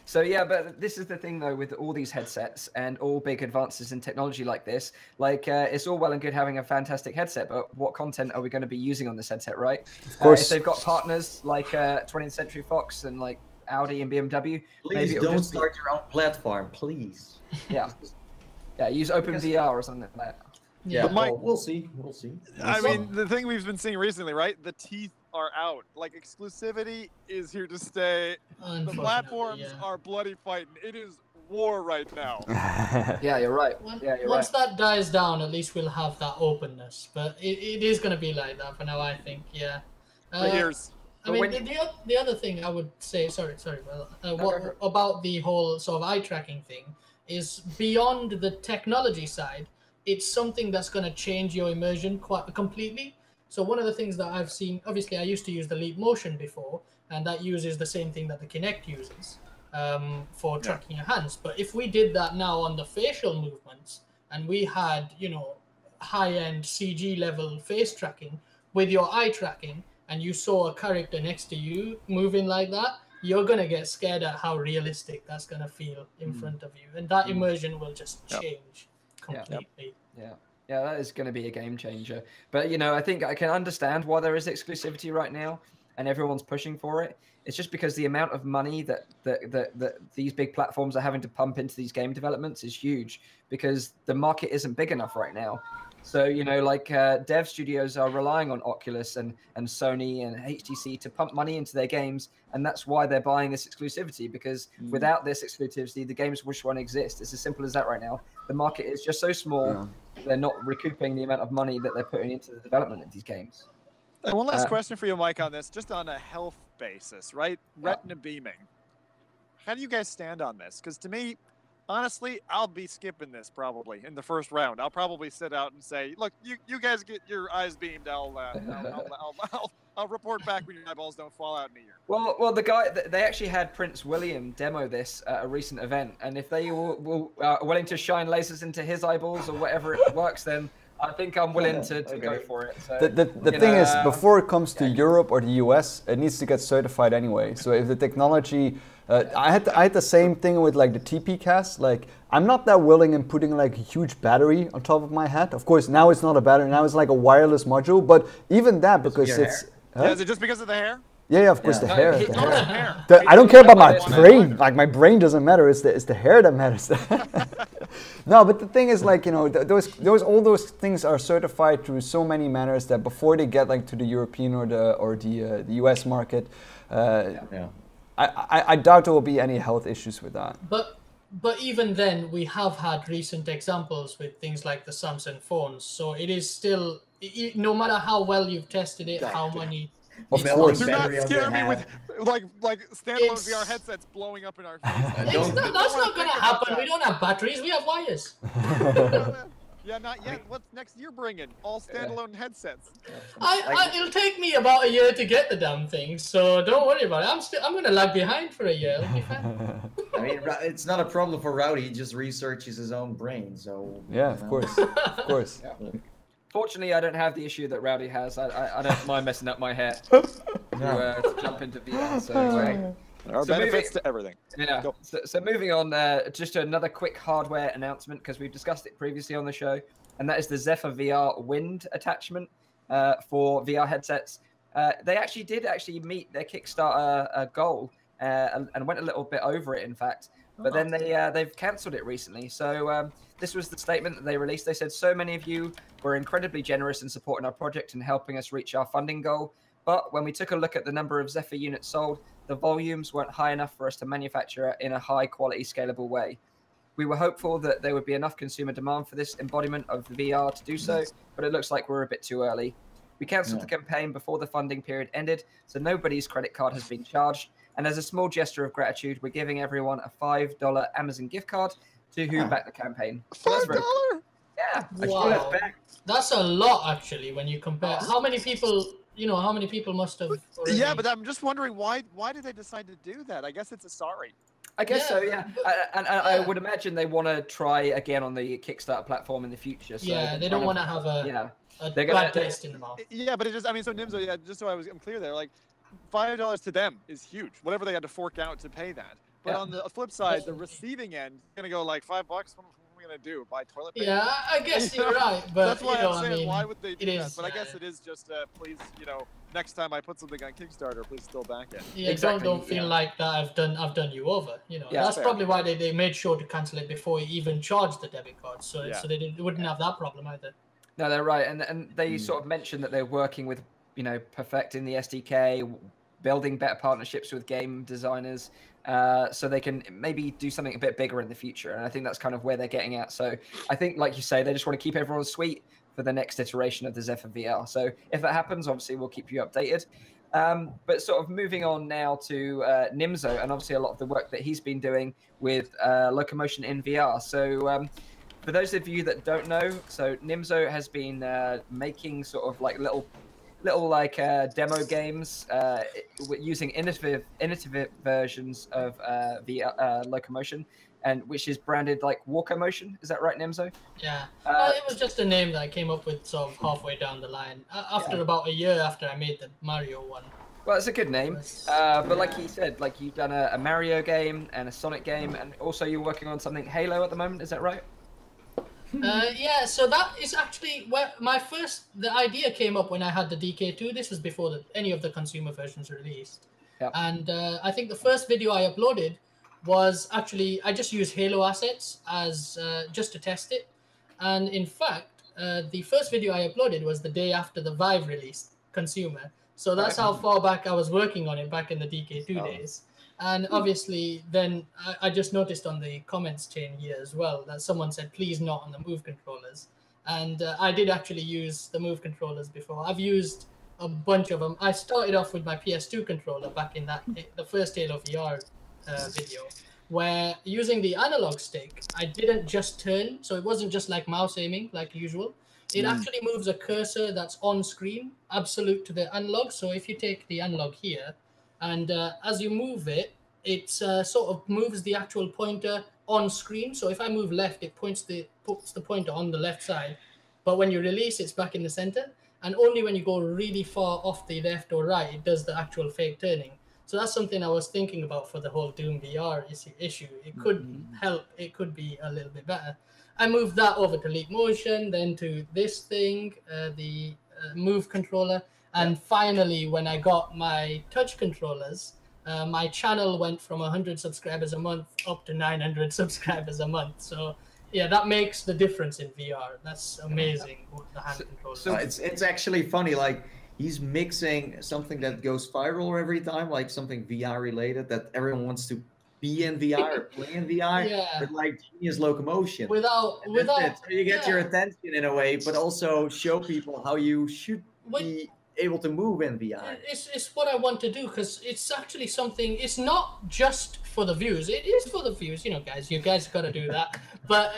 So yeah, but this is the thing though with all these headsets and all big advances in technology like this, like it's all well and good having a fantastic headset, but what content are we going to be using on this headset, right? Of course. If they've got partners like 20th Century Fox and like Audi and BMW, please don't start your own platform, please. Yeah, use OpenVR or something like that. Yeah, but Mike, we'll see. I mean, the thing we've been seeing recently, right? The teeth are out. Like, exclusivity is here to stay. The platforms are bloody fighting. It is war right now. Yeah, you're right. Once that dies down, at least we'll have that openness. But it is going to be like that for now, I think. Yeah. For years. I mean, the other thing I would say, sorry, what about the whole sort of eye tracking thing is beyond the technology side. It's something that's going to change your immersion quite completely. So one of the things that I've seen, obviously I used to use the Locomotion before, and that uses the same thing that the Kinect uses for tracking your hands. But if we did that now on the facial movements, and we had, you know, high-end CG level face tracking with your eye tracking, and you saw a character next to you moving like that, you're going to get scared at how realistic that's going to feel in front of you. And that immersion will just change completely. Yeah, that is going to be a game changer. But, you know, I think I can understand why there is exclusivity right now and everyone's pushing for it. It's just because the amount of money that these big platforms are having to pump into these game developments is huge, because the market isn't big enough right now. So, you know, like dev studios are relying on Oculus and Sony and HTC to pump money into their games. And that's why they're buying this exclusivity, because without this exclusivity, the games just won't exist. It's as simple as that right now. The market is just so small, they're not recouping the amount of money that they're putting into the development of these games. And one last question for you, Mike, on this, just on a health basis, right? Retina beaming. How do you guys stand on this? Because to me, honestly, I'll be skipping this probably in the first round. I'll probably sit out and say, look, you guys get your eyes beamed. I'll report back when your eyeballs don't fall out in a year. Well, the guy, they actually had Prince William demo this at a recent event, and if they are willing to shine lasers into his eyeballs or whatever it works, then I think I'm willing to go for it. So, the thing is, before it comes to Europe or the US, it needs to get certified anyway. So if the technology, I had the same thing with like the TP cast. Like, I'm not that willing in putting like a huge battery on top of my head. Of course, now it's not a battery, now it's like a wireless module. But even that, because it's yeah, is it just because of the hair? Yeah, of course, the hair. Hair. I don't care about my brain. Like, my brain doesn't matter. It's the hair that matters. No, but the thing is, like, you know, all those things are certified through so many manners that before they get like to the European or the US market, I doubt there will be any health issues with that. But even then, we have had recent examples with things like the Samsung phones. So it is still, no matter how well you've tested it, how many. Of course. Do not scare me with like standalone VR headsets blowing up in our face. That's not going to happen. We don't have batteries. We have wires. Yeah, not yet. What's next year bringing? All standalone headsets. It'll take me about a year to get the damn thing, so don't worry about it. I'm going to lag behind for a year. It'll be fine. I mean, it's not a problem for Rowdy. He just researches his own brain, so. Yeah, of course, of course. Yeah. Fortunately, I don't have the issue that Rowdy has. I don't mind messing up my hair to jump into VR. So There are benefits to everything. Yeah. So moving on, just to another quick hardware announcement, because we've discussed it previously on the show, and that is the Zephyr VR Wind attachment for VR headsets. They actually did meet their Kickstarter goal and went a little bit over it, in fact. But then they've cancelled it recently. So this was the statement that they released. They said, so many of you were incredibly generous in supporting our project and helping us reach our funding goal. But when we took a look at the number of Zephyr units sold, the volumes weren't high enough for us to manufacture in a high quality, scalable way. We were hopeful that there would be enough consumer demand for this embodiment of the VR to do so, but it looks like we're a bit too early. We cancelled the campaign before the funding period ended, so nobody's credit card has been charged. And as a small gesture of gratitude, we're giving everyone a $5 Amazon gift card to who backed the campaign. $5? Yeah. Wow. That's a lot, actually, when you compare. How many people, how many people must have already... Yeah, but I'm just wondering, why did they decide to do that? I guess it's a sorry. I guess so, yeah. And I would imagine they want to try again on the Kickstarter platform in the future. So yeah, they don't want to have a bad taste in the mouth. Yeah, but it just, so Nimslo, just so I'm clear there, like, $5 to them is huge. Whatever they had to fork out to pay that. But on the flip side, the receiving end is gonna go like $5. What are we gonna do? Buy toilet paper? Yeah, I guess you're right. But that's why I'm saying, why would they do that? But I guess it it is just please, next time I put something on Kickstarter, please still back it. Yeah, exactly. Don't feel like that I've done you over. That's probably why they made sure to cancel it before you even charged the debit card, so they wouldn't have that problem either. No, they're right, and they sort of mentioned that they're working with perfecting the SDK, building better partnerships with game designers, so they can maybe do something a bit bigger in the future. And I think that's kind of where they're getting at. So I think, like you say, they just want to keep everyone sweet for the next iteration of the Zephyr VR. So if that happens, obviously we'll keep you updated. But sort of moving on now to Nimslo, and obviously a lot of the work that he's been doing with Locomotion in VR. So for those of you that don't know, so Nimslo has been making sort of like little demo games using innovative versions of the Locomotion, and which is branded like Walkomotion. Is that right, Nimslo? Yeah. It was just a name that I came up with sort of halfway down the line after about a year after I made the Mario one. Well, it's a good name, but like he said, like you've done a Mario game and a Sonic game, and also you're working on something Halo at the moment. Is that right? Yeah, so that is actually where the idea came up when I had the DK2. This was before any of the consumer versions released. Yep. And I think the first video I uploaded was actually, I just used Halo assets as just to test it. And in fact, the first video I uploaded was the day after the VIII released consumer. So that's how far back I was working on it back in the DK2 days. And obviously, then I just noticed on the comments chain here as well that someone said, please not on the Move controllers. And I did actually use the Move controllers before. I've used a bunch of them. I started off with my PS2 controller back in the first Halo VR video, where using the analog stick, I didn't just turn. So it wasn't just like mouse aiming like usual. It actually moves a cursor that's on screen, absolute to the analog. So if you take the analog here, and as you move it, it sort of moves the actual pointer on screen. So if I move left, it puts the pointer on the left side. But when you release, it's back in the center. And only when you go really far off the left or right, it does the actual fake turning. So that's something I was thinking about for the whole Doom VR issue. It could help. It could be a little bit better. I moved that over to Locomotion, then to this thing, the Move controller. And finally, when I got my touch controllers, my channel went from 100 subscribers a month up to 900 subscribers a month. So yeah, that makes the difference in VR. That's amazing what the hand controllers. So it's actually funny, like he's mixing something that goes viral every time, like something VR related that everyone wants to be in VR or play in VR, with like genius Locomotion. Without so you get your attention in a way, but also show people how you should be able to move in VR. It's what I want to do, because it's actually something, it's not just for the views. It is for the views, guys. You guys got to do that. But,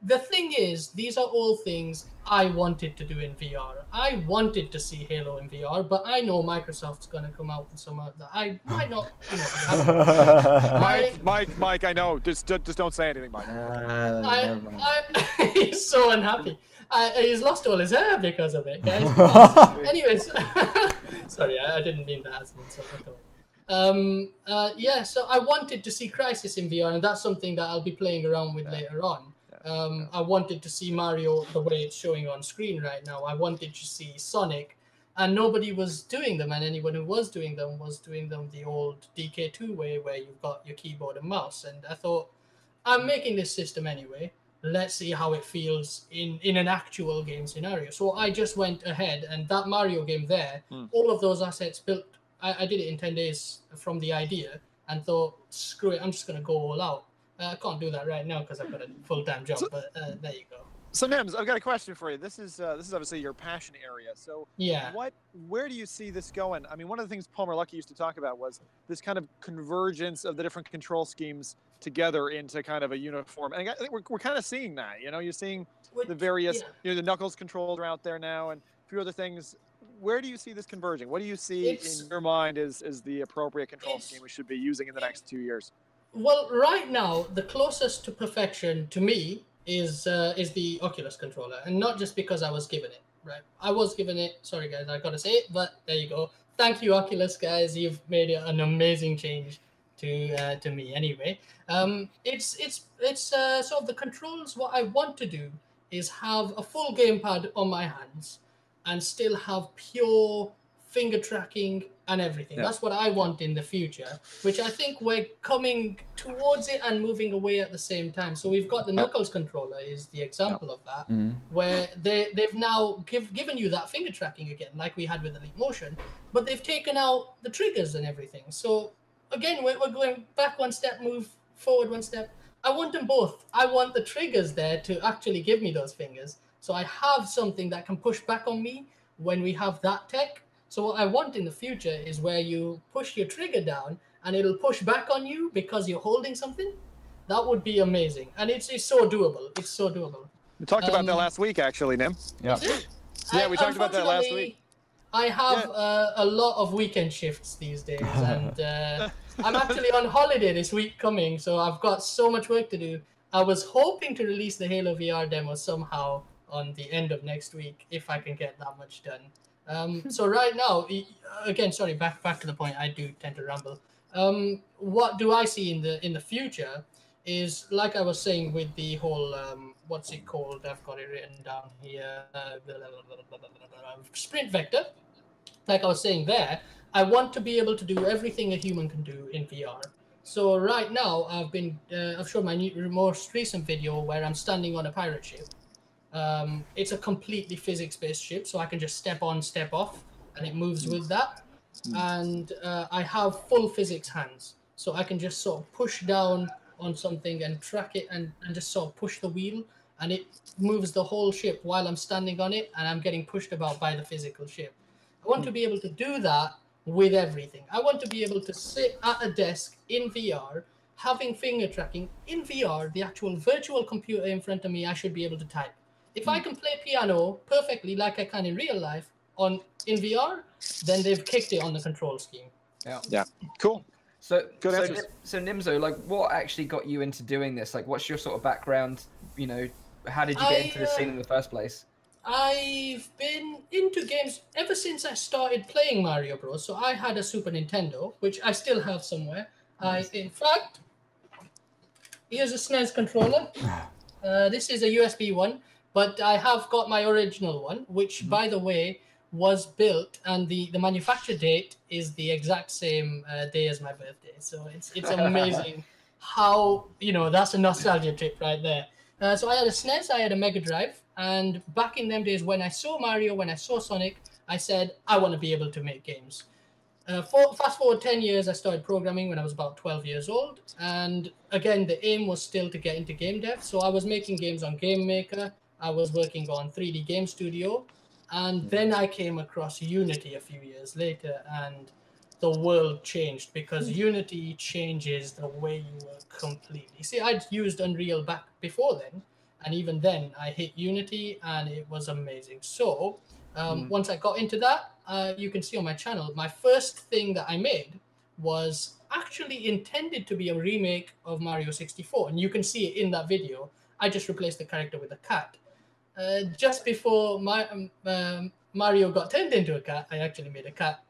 the thing is, these are all things I wanted to do in VR. I wanted to see Halo in VR, but I know Microsoft's going to come out with some of that. I might not, Mike, I know. Just don't say anything, Mike. He's so unhappy. He's lost all his hair because of it, guys. Anyways, sorry, I didn't mean that as an insult. Yeah, so I wanted to see Crysis in VR, and that's something that I'll be playing around with later on. I wanted to see Mario the way it's showing on screen right now. I wanted to see Sonic, and nobody was doing them, and anyone who was doing them the old DK2 way, where you've got your keyboard and mouse. And I thought, I'm making this system anyway. Let's see how it feels in an actual game scenario. So I just went ahead, and that Mario game there, all of those assets built. I did it in 10 days from the idea, and thought, screw it, I'm just going to go all out. I can't do that right now because I've got a full-time job, but there you go. So Nims, I've got a question for you. This is obviously your passion area. So yeah, where do you see this going? I mean, one of the things Palmer Luckey used to talk about was this kind of convergence of the different control schemes together into kind of a uniform. And I think we're kind of seeing that. You know, you're seeing the various, you know, the knuckles controls are out there now, and a few other things. Where do you see this converging? What do you see in your mind is the appropriate control scheme we should be using in the next 2 years? Well, right now, the closest to perfection to me is the Oculus controller, and not just because I was given it. Right, I was given it. Sorry, guys, I gotta say it, but there you go. Thank you, Oculus guys. You've made an amazing change to me. Anyway, it's sort of the controls. What I want to do is have a full gamepad on my hands and still have pure finger tracking and everything. Yeah. That's what I want in the future, which I think we're coming towards it and moving away at the same time. So we've got the Knuckles controller is the example of that, where they've now given you that finger tracking again, like we had with the Locomotion, but they've taken out the triggers and everything. So again, we're going back one step, move forward one step. I want them both. I want the triggers there to actually give me those fingers. So I have something that can push back on me when we have that tech. So what I want in the future is where you push your trigger down and it'll push back on you because you're holding something. That would be amazing. And it's so doable. It's so doable. We talked about that last week, actually, Nim. Yeah. Yeah, we talked about that last week. I have a lot of weekend shifts these days, and I'm actually on holiday this week coming, so I've got so much work to do. I was hoping to release the Halo VR demo somehow on the end of next week, if I can get that much done. So right now, again, sorry, back to the point. I do tend to ramble. What do I see in the future is, like I was saying with the whole what's it called? I've got it written down here. Sprint vector. Like I was saying there, I want to be able to do everything a human can do in VR. So right now, I've shown my most recent video where I'm standing on a pirate ship. It's a completely physics-based ship, so I can just step on, step off, and it moves with that. And I have full physics hands, so I can just sort of push down on something and track it and just sort of push the wheel, and it moves the whole ship while I'm standing on it, and I'm getting pushed about by the physical ship. I want to be able to do that with everything. I want to be able to sit at a desk in VR, having finger tracking in VR, the actual virtual computer in front of me, I should be able to type. If I can play piano perfectly like I can in real life in VR, then they've kicked it on the control scheme. Yeah. Cool. So Nimzo, like, what actually got you into doing this? Like, what's your sort of background? You know, how did you get into the scene in the first place? I've been into games ever since I started playing Mario Bros. So I had a Super Nintendo, which I still have somewhere. In fact, here's a SNES controller. This is a USB one, but I have got my original one, which, by the way, was built, and the manufacture date is the exact same day as my birthday. So it's amazing how, you know, that's a nostalgia trip right there. So I had a SNES, I had a Mega Drive, and back in them days when I saw Mario, when I saw Sonic, I said, I want to be able to make games. Fast forward 10 years, I started programming when I was about 12 years old. And again, the aim was still to get into game dev. So I was making games on Game Maker. I was working on 3D Game Studio. And then I came across Unity a few years later, and the world changed because Unity changes the way you work completely. See, I'd used Unreal back before then, and even then I hit Unity and it was amazing. So once I got into that, you can see on my channel, my first thing that I made was actually intended to be a remake of Mario 64. And you can see it in that video. I just replaced the character with a cat. Just before Mario got turned into a cat, I actually made a cat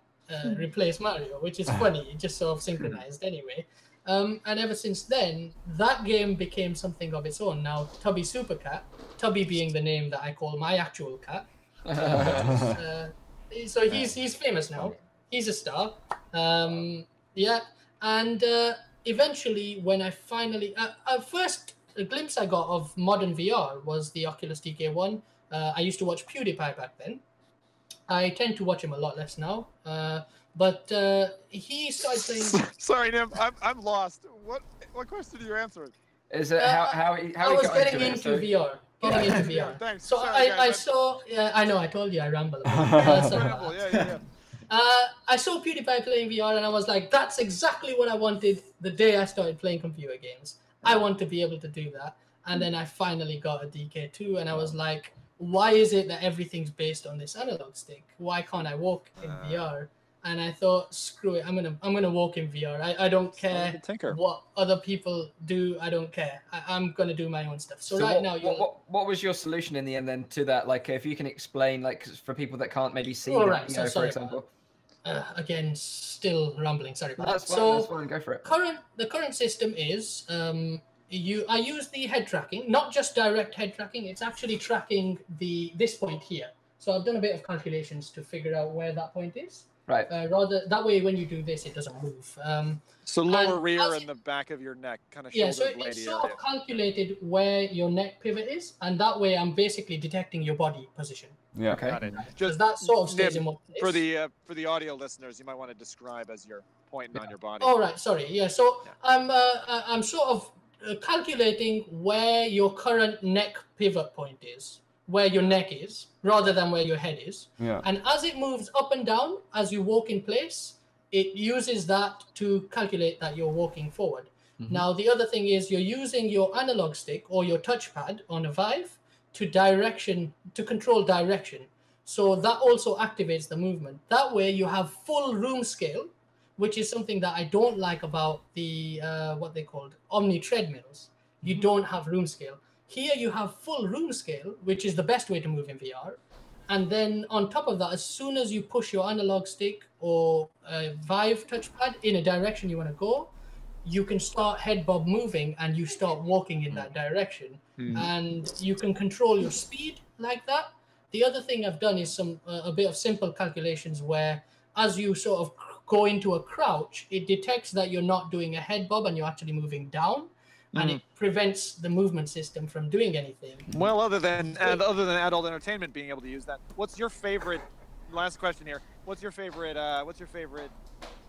replace Mario, which is funny. It just sort of synchronized anyway. And ever since then, that game became something of its own. Now, Tubby Supercat, Tubby being the name that I call my actual cat. So he's famous now. He's a star. Yeah, and eventually, when I finally, first glimpse I got of modern VR was the Oculus TK1. I used to watch PewDiePie back then. I tend to watch him a lot less now. But he started playing. Sorry, Nim, I'm lost. What question are you answering? Is it how he I was getting into into VR. Getting into VR. Thanks. So Sorry, I saw. Yeah, I know. I told you I ramble. That's Ramble, yeah. I saw PewDiePie playing VR, and I was like, "That's exactly what I wanted the day I started playing computer games. I want to be able to do that." And then I finally got a DK2, and I was like, "Why is it that everything's based on this analog stick? Why can't I walk in VR?" And I thought, screw it, I'm gonna walk in VR. I don't care what other people do. I don't care. I'm gonna do my own stuff. So right now, what was your solution in the end then to that? Like, if you can explain, like, for people that can't maybe see, for example. Again, still rambling. Sorry about that. That's fine. Go for it. The current system is I use the head tracking, not just direct head tracking. It's actually tracking this point here. So I've done a bit of calculations to figure out where that point is. Right. Rather that way, when you do this, it doesn't move. So lower rear and the back of your neck, kind of. Yeah. So it's sort of calculated where your neck pivot is, and that way, I'm basically detecting your body position. Yeah. Okay. Got it. Just that sort of stays in one place. For the audio listeners, you might want to describe as you're pointing on your body. All right. Sorry. Yeah. So I'm sort of calculating where your current neck pivot point is, where your neck is, rather than where your head is. Yeah. And as it moves up and down as you walk in place, it uses that to calculate that you're walking forward. Mm-hmm. Now, the other thing is you're using your analog stick or your touchpad on a Vive to control direction. So that also activates the movement. That way you have full room scale, which is something that I don't like about the what they called Omni treadmills. You don't have room scale. Here you have full room scale, which is the best way to move in VR. And then on top of that, as soon as you push your analog stick or Vive touchpad in a direction you want to go, you can start head bob moving and you start walking in that direction. And you can control your speed like that. The other thing I've done is a bit of simple calculations where as you sort of go into a crouch, it detects that you're not doing a head bob and you're actually moving down. And it prevents the movement system from doing anything. Well, other than adult entertainment being able to use that, what's your favorite? Last question here. What's your favorite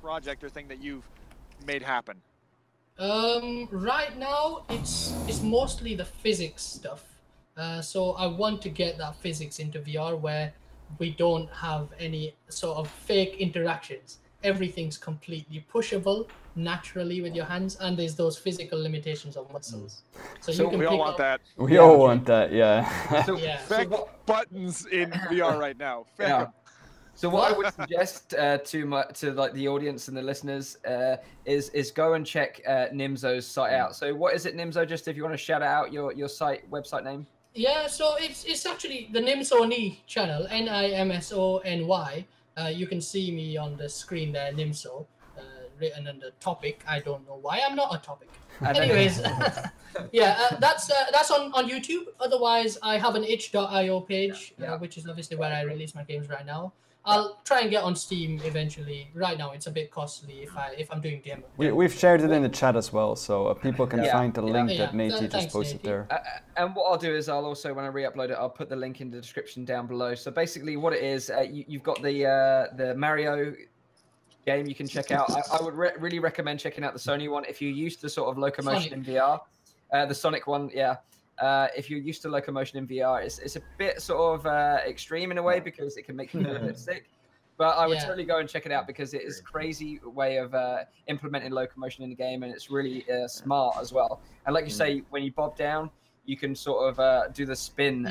project or thing that you've made happen? Right now, it's mostly the physics stuff. So I want to get that physics into VR where we don't have any sort of fake interactions. Everything's completely pushable naturally with your hands, and there's those physical limitations of muscles. So you can we all want that. We all want that, yeah. So, Feck buttons in VR right now. So what I would suggest to like the audience and the listeners is go and check Nimso's site out. So what is it, Nimso? Just if you want to shout out your website name. Yeah, so it's actually the Nimsony channel, Nimsony. You can see me on the screen there, Nimso, written under topic. I don't know why I'm not a topic. Anyways, yeah, that's on YouTube. Otherwise, I have an itch.io page, which is obviously where I release my games right now. I'll try and get on Steam eventually. Right now, it's a bit costly if I'm doing demo. We've shared it in the chat as well, so people can find the link that Nathie just posted there. And what I'll do is I'll also, when I re-upload it, I'll put the link in the description down below. So basically, what it is, you've got the Mario game you can check out. I would really recommend checking out the Sony one if you're used to sort of Locomotion in VR. The Sonic one, if you're used to Locomotion in VR, it's a bit sort of extreme in a way because it can make you feel a bit sick. But I would totally go and check it out because it is a crazy way of implementing Locomotion in the game, and it's really smart as well. And like you say, when you bob down, you can sort of do the spin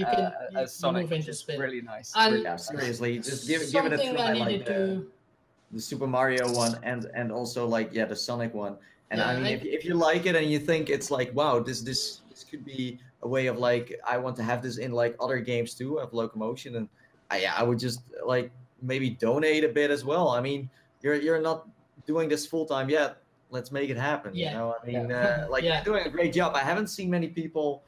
as Sonic, which is really nice. And seriously, just give it a try, like the Super Mario one and also like the Sonic one. And I mean, if you like it and you think it's like, wow, this could be a way of like, I want to have this in like other games too, of Locomotion, and I would just like maybe donate a bit as well. I mean, you're not doing this full time yet. Let's make it happen. Yeah. You know, I mean, like Yeah. you're doing a great job. I haven't seen many people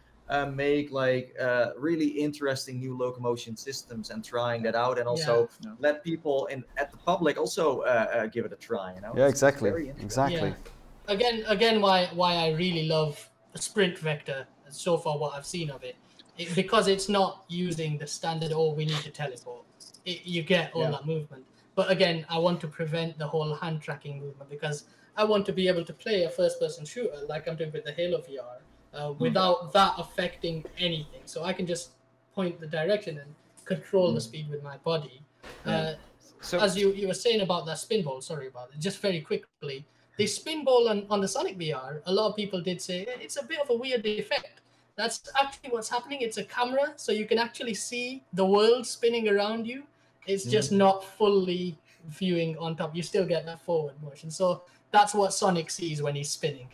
make like really interesting new Locomotion systems and trying that out, and also let people at the public also give it a try. You know? Yeah, It's exactly. very interesting. Exactly. Yeah. Again, why I really love the sprint vector so far, what I've seen of it, because it's not using the standard. Oh, we need to teleport. You get all that movement. But again, I want to prevent the whole hand tracking movement because I want to be able to play a first-person shooter like I'm doing with the Halo VR without that affecting anything. So I can just point the direction and control the speed with my body. So as you were saying about that spin ball, sorry about it, just very quickly, the spin ball on the Sonic VR, a lot of people did say it's a bit of a weird effect. That's actually what's happening. It's a camera, so you can actually see the world spinning around you. It's just not fully viewing on top. You still get that forward motion. So that's what Sonic sees when he's spinning.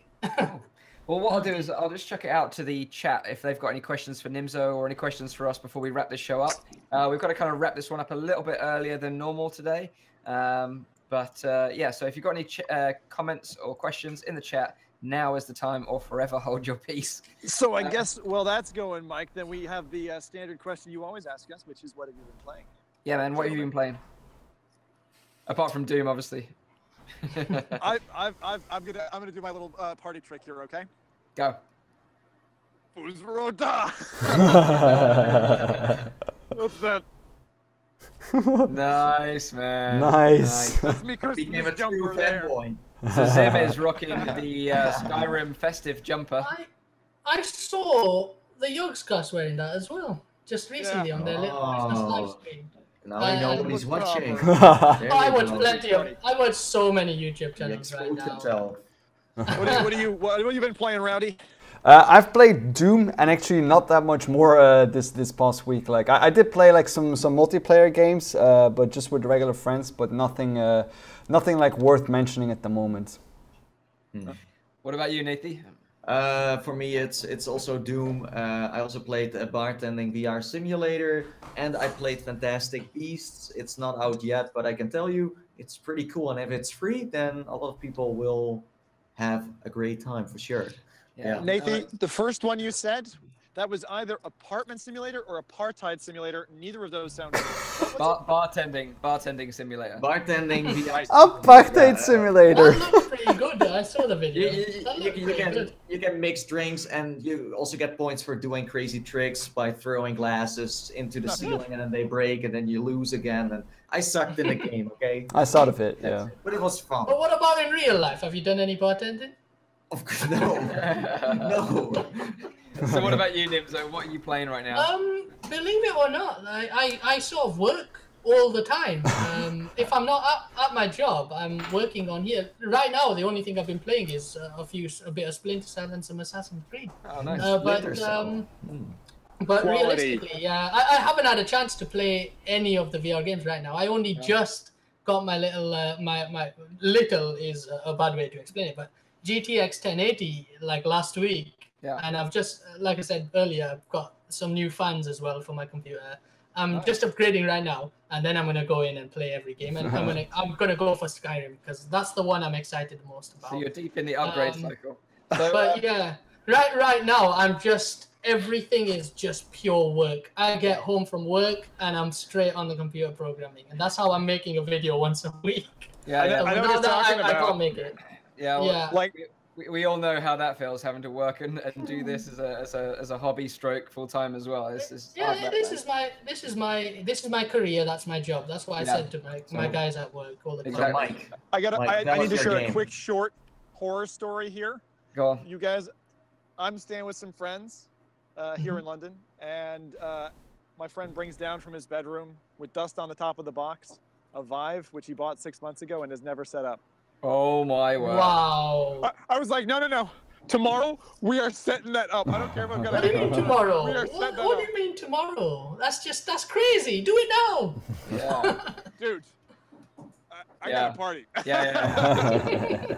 Well, what I'll do is I'll just check it out to the chat if they've got any questions for Nimzo or any questions for us before we wrap this show up. We've got to kind of wrap this one up a little bit earlier than normal today. Yeah, so if you've got any comments or questions in the chat, now is the time, or forever hold your peace. So I guess, well, that's going, Mike. Then we have the standard question you always ask us, which is, what have you been playing? Yeah, man, what have you been playing? Apart from Doom, obviously. I'm gonna do my little party trick here, okay? Go. Fuzroda! What's that? Nice, man. Nice. That's me Christmas jumper there. So Zim is rocking the Skyrim festive jumper. I saw the Yogscast wearing that as well, just recently on their little Christmas live stream. Now we know what he's watching. I watch plenty of. I watch so many YouTube channels right now. What have you been playing, Rowdy? I've played Doom, and actually not that much more this past week. Like I did play like some multiplayer games, but just with regular friends, but nothing like worth mentioning at the moment. What about you, Nathie? For me, it's also Doom. I also played a bartending VR simulator, and I played Fantastic Beasts. It's not out yet, but I can tell you it's pretty cool. And if it's free, then a lot of people will have a great time for sure. Yeah. Nathie, the first one you said, that was either apartment simulator or apartheid simulator. Neither of those sound good. Bartending simulator. Bartending VR. Apartheid simulator. That looks pretty good. I saw the video. You can mix drinks, and you also get points for doing crazy tricks by throwing glasses into the ceiling, and then they break, and then you lose again. And I sucked in the game. Okay. I thought of it. Yeah. But it was fun. But what about in real life? Have you done any bartending? Of course, no. No. So what about you, Nimzo? What are you playing right now? Believe it or not, I sort of work all the time. If I'm not at my job, I'm working on here. Right now, the only thing I've been playing is a bit of Splinter Cell and some Assassin's Creed. Oh, nice. But realistically, yeah, I haven't had a chance to play any of the VR games right now. I only just got my little, my little is a bad way to explain it, but GTX 1080 like last week. Yeah. And I've just, like I said earlier, I've got some new fans as well for my computer. I'm just upgrading right now, and then I'm gonna go in and play every game. And I'm gonna go for Skyrim because that's the one I'm excited the most about. So you're deep in the upgrade cycle. So, but yeah, right now everything is just pure work. I get home from work and I'm straight on the computer programming, and that's how I'm making a video once a week. Yeah, I know what you're talking about. I can't make it. Yeah, well, yeah. Like. We all know how that feels, having to work and do this as a hobby stroke full time as well. This is my career. That's my job. That's what I said to my guys at work all the time. Exactly. Mike, I need to share a quick short horror story here. Go on. You guys, I'm staying with some friends here in London, and my friend brings down from his bedroom with dust on the top of the box a Vive, which he bought 6 months ago and has never set up. Oh my word! Wow! I was like, no. Tomorrow we are setting that up. I don't care if I'm gonna. What do you mean tomorrow? What do you mean tomorrow? That's crazy. Do it now. Yeah. Dude, I got a party. Yeah.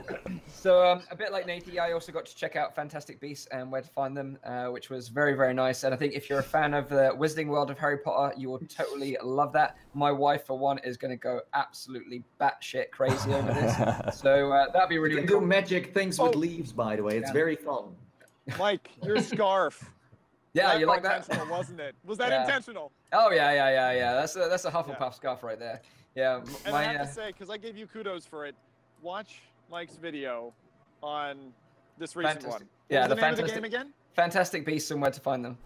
So a bit like Nathie, I also got to check out Fantastic Beasts and where to find them, which was very, very nice. And I think if you're a fan of the Wizarding World of Harry Potter, you will totally love that. My wife, for one, is going to go absolutely batshit crazy over this. So that'd be really You can cool. do magic things with leaves, by the way. It's very fun. Mike, your scarf. Yeah, That you like that? intentional, wasn't it? Was that Yeah. intentional? Oh yeah. That's a Hufflepuff scarf right there. Yeah. And I have to say, because I gave you kudos for it, watch Mike's video on this recent one. Yeah, What was the name of the game again? Fantastic Beasts and where to find them.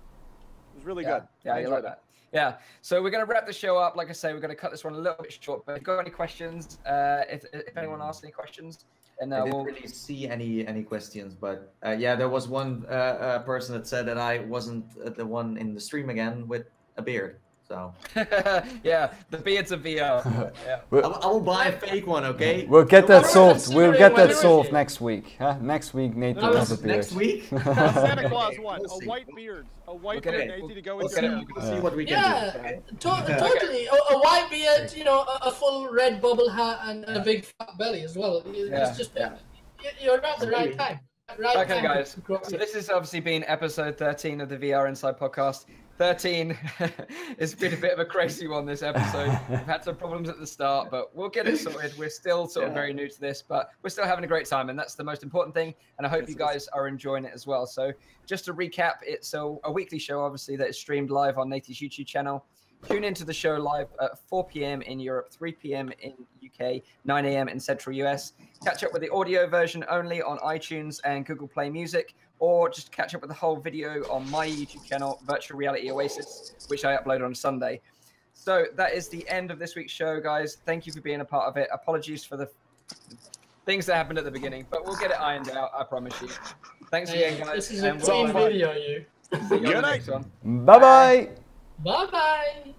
It was really Yeah, good. yeah, I you like enjoyed that. Yeah, so we're going to wrap the show up. Like I say, we're going to cut this one a little bit short. But if you've got any questions, if anyone asks any questions, and I we'll... didn't really see any questions, but yeah, there was one person that said that I wasn't the one in the stream again with a beard. So yeah, the beards of VR. Yeah. I will buy a fake one, okay? We'll get that solved. We'll get that whether solved it's- next week. Huh? Next week, Nathan has a beard. Next week? Santa Claus one, We'll a see. white beard, a white Look at beard, it. Nathie, to go Look with at your it. We'll see what we can Yeah, do. totally. A white beard, you know, a full red bubble hat, and a big fat belly as well. It's just you're at the right time. Right Okay, time guys. to grow So up. this has obviously been episode 13 of the VR Inside podcast. 13 it's been a bit of a crazy one this episode. We've had some problems at the start, but we'll get it sorted. We're still sort of very new to this, but we're still having a great time, and that's the most important thing. And I hope you guys are enjoying it as well. So just to recap, it's a weekly show, obviously, that is streamed live on Nathie's YouTube channel. Tune into the show live at 4 p.m. in Europe, 3 p.m. in UK, 9 a.m. in Central US. Catch up with the audio version only on iTunes and Google Play Music, or just catch up with the whole video on my YouTube channel, Virtual Reality Oasis, which I upload on Sunday. So that is the end of this week's show, guys. Thank you for being a part of it. Apologies for the things that happened at the beginning, but we'll get it ironed out, I promise you. Thanks again, guys. This is a and clean we'll video, you. see you on the next one. Bye bye. Bye bye.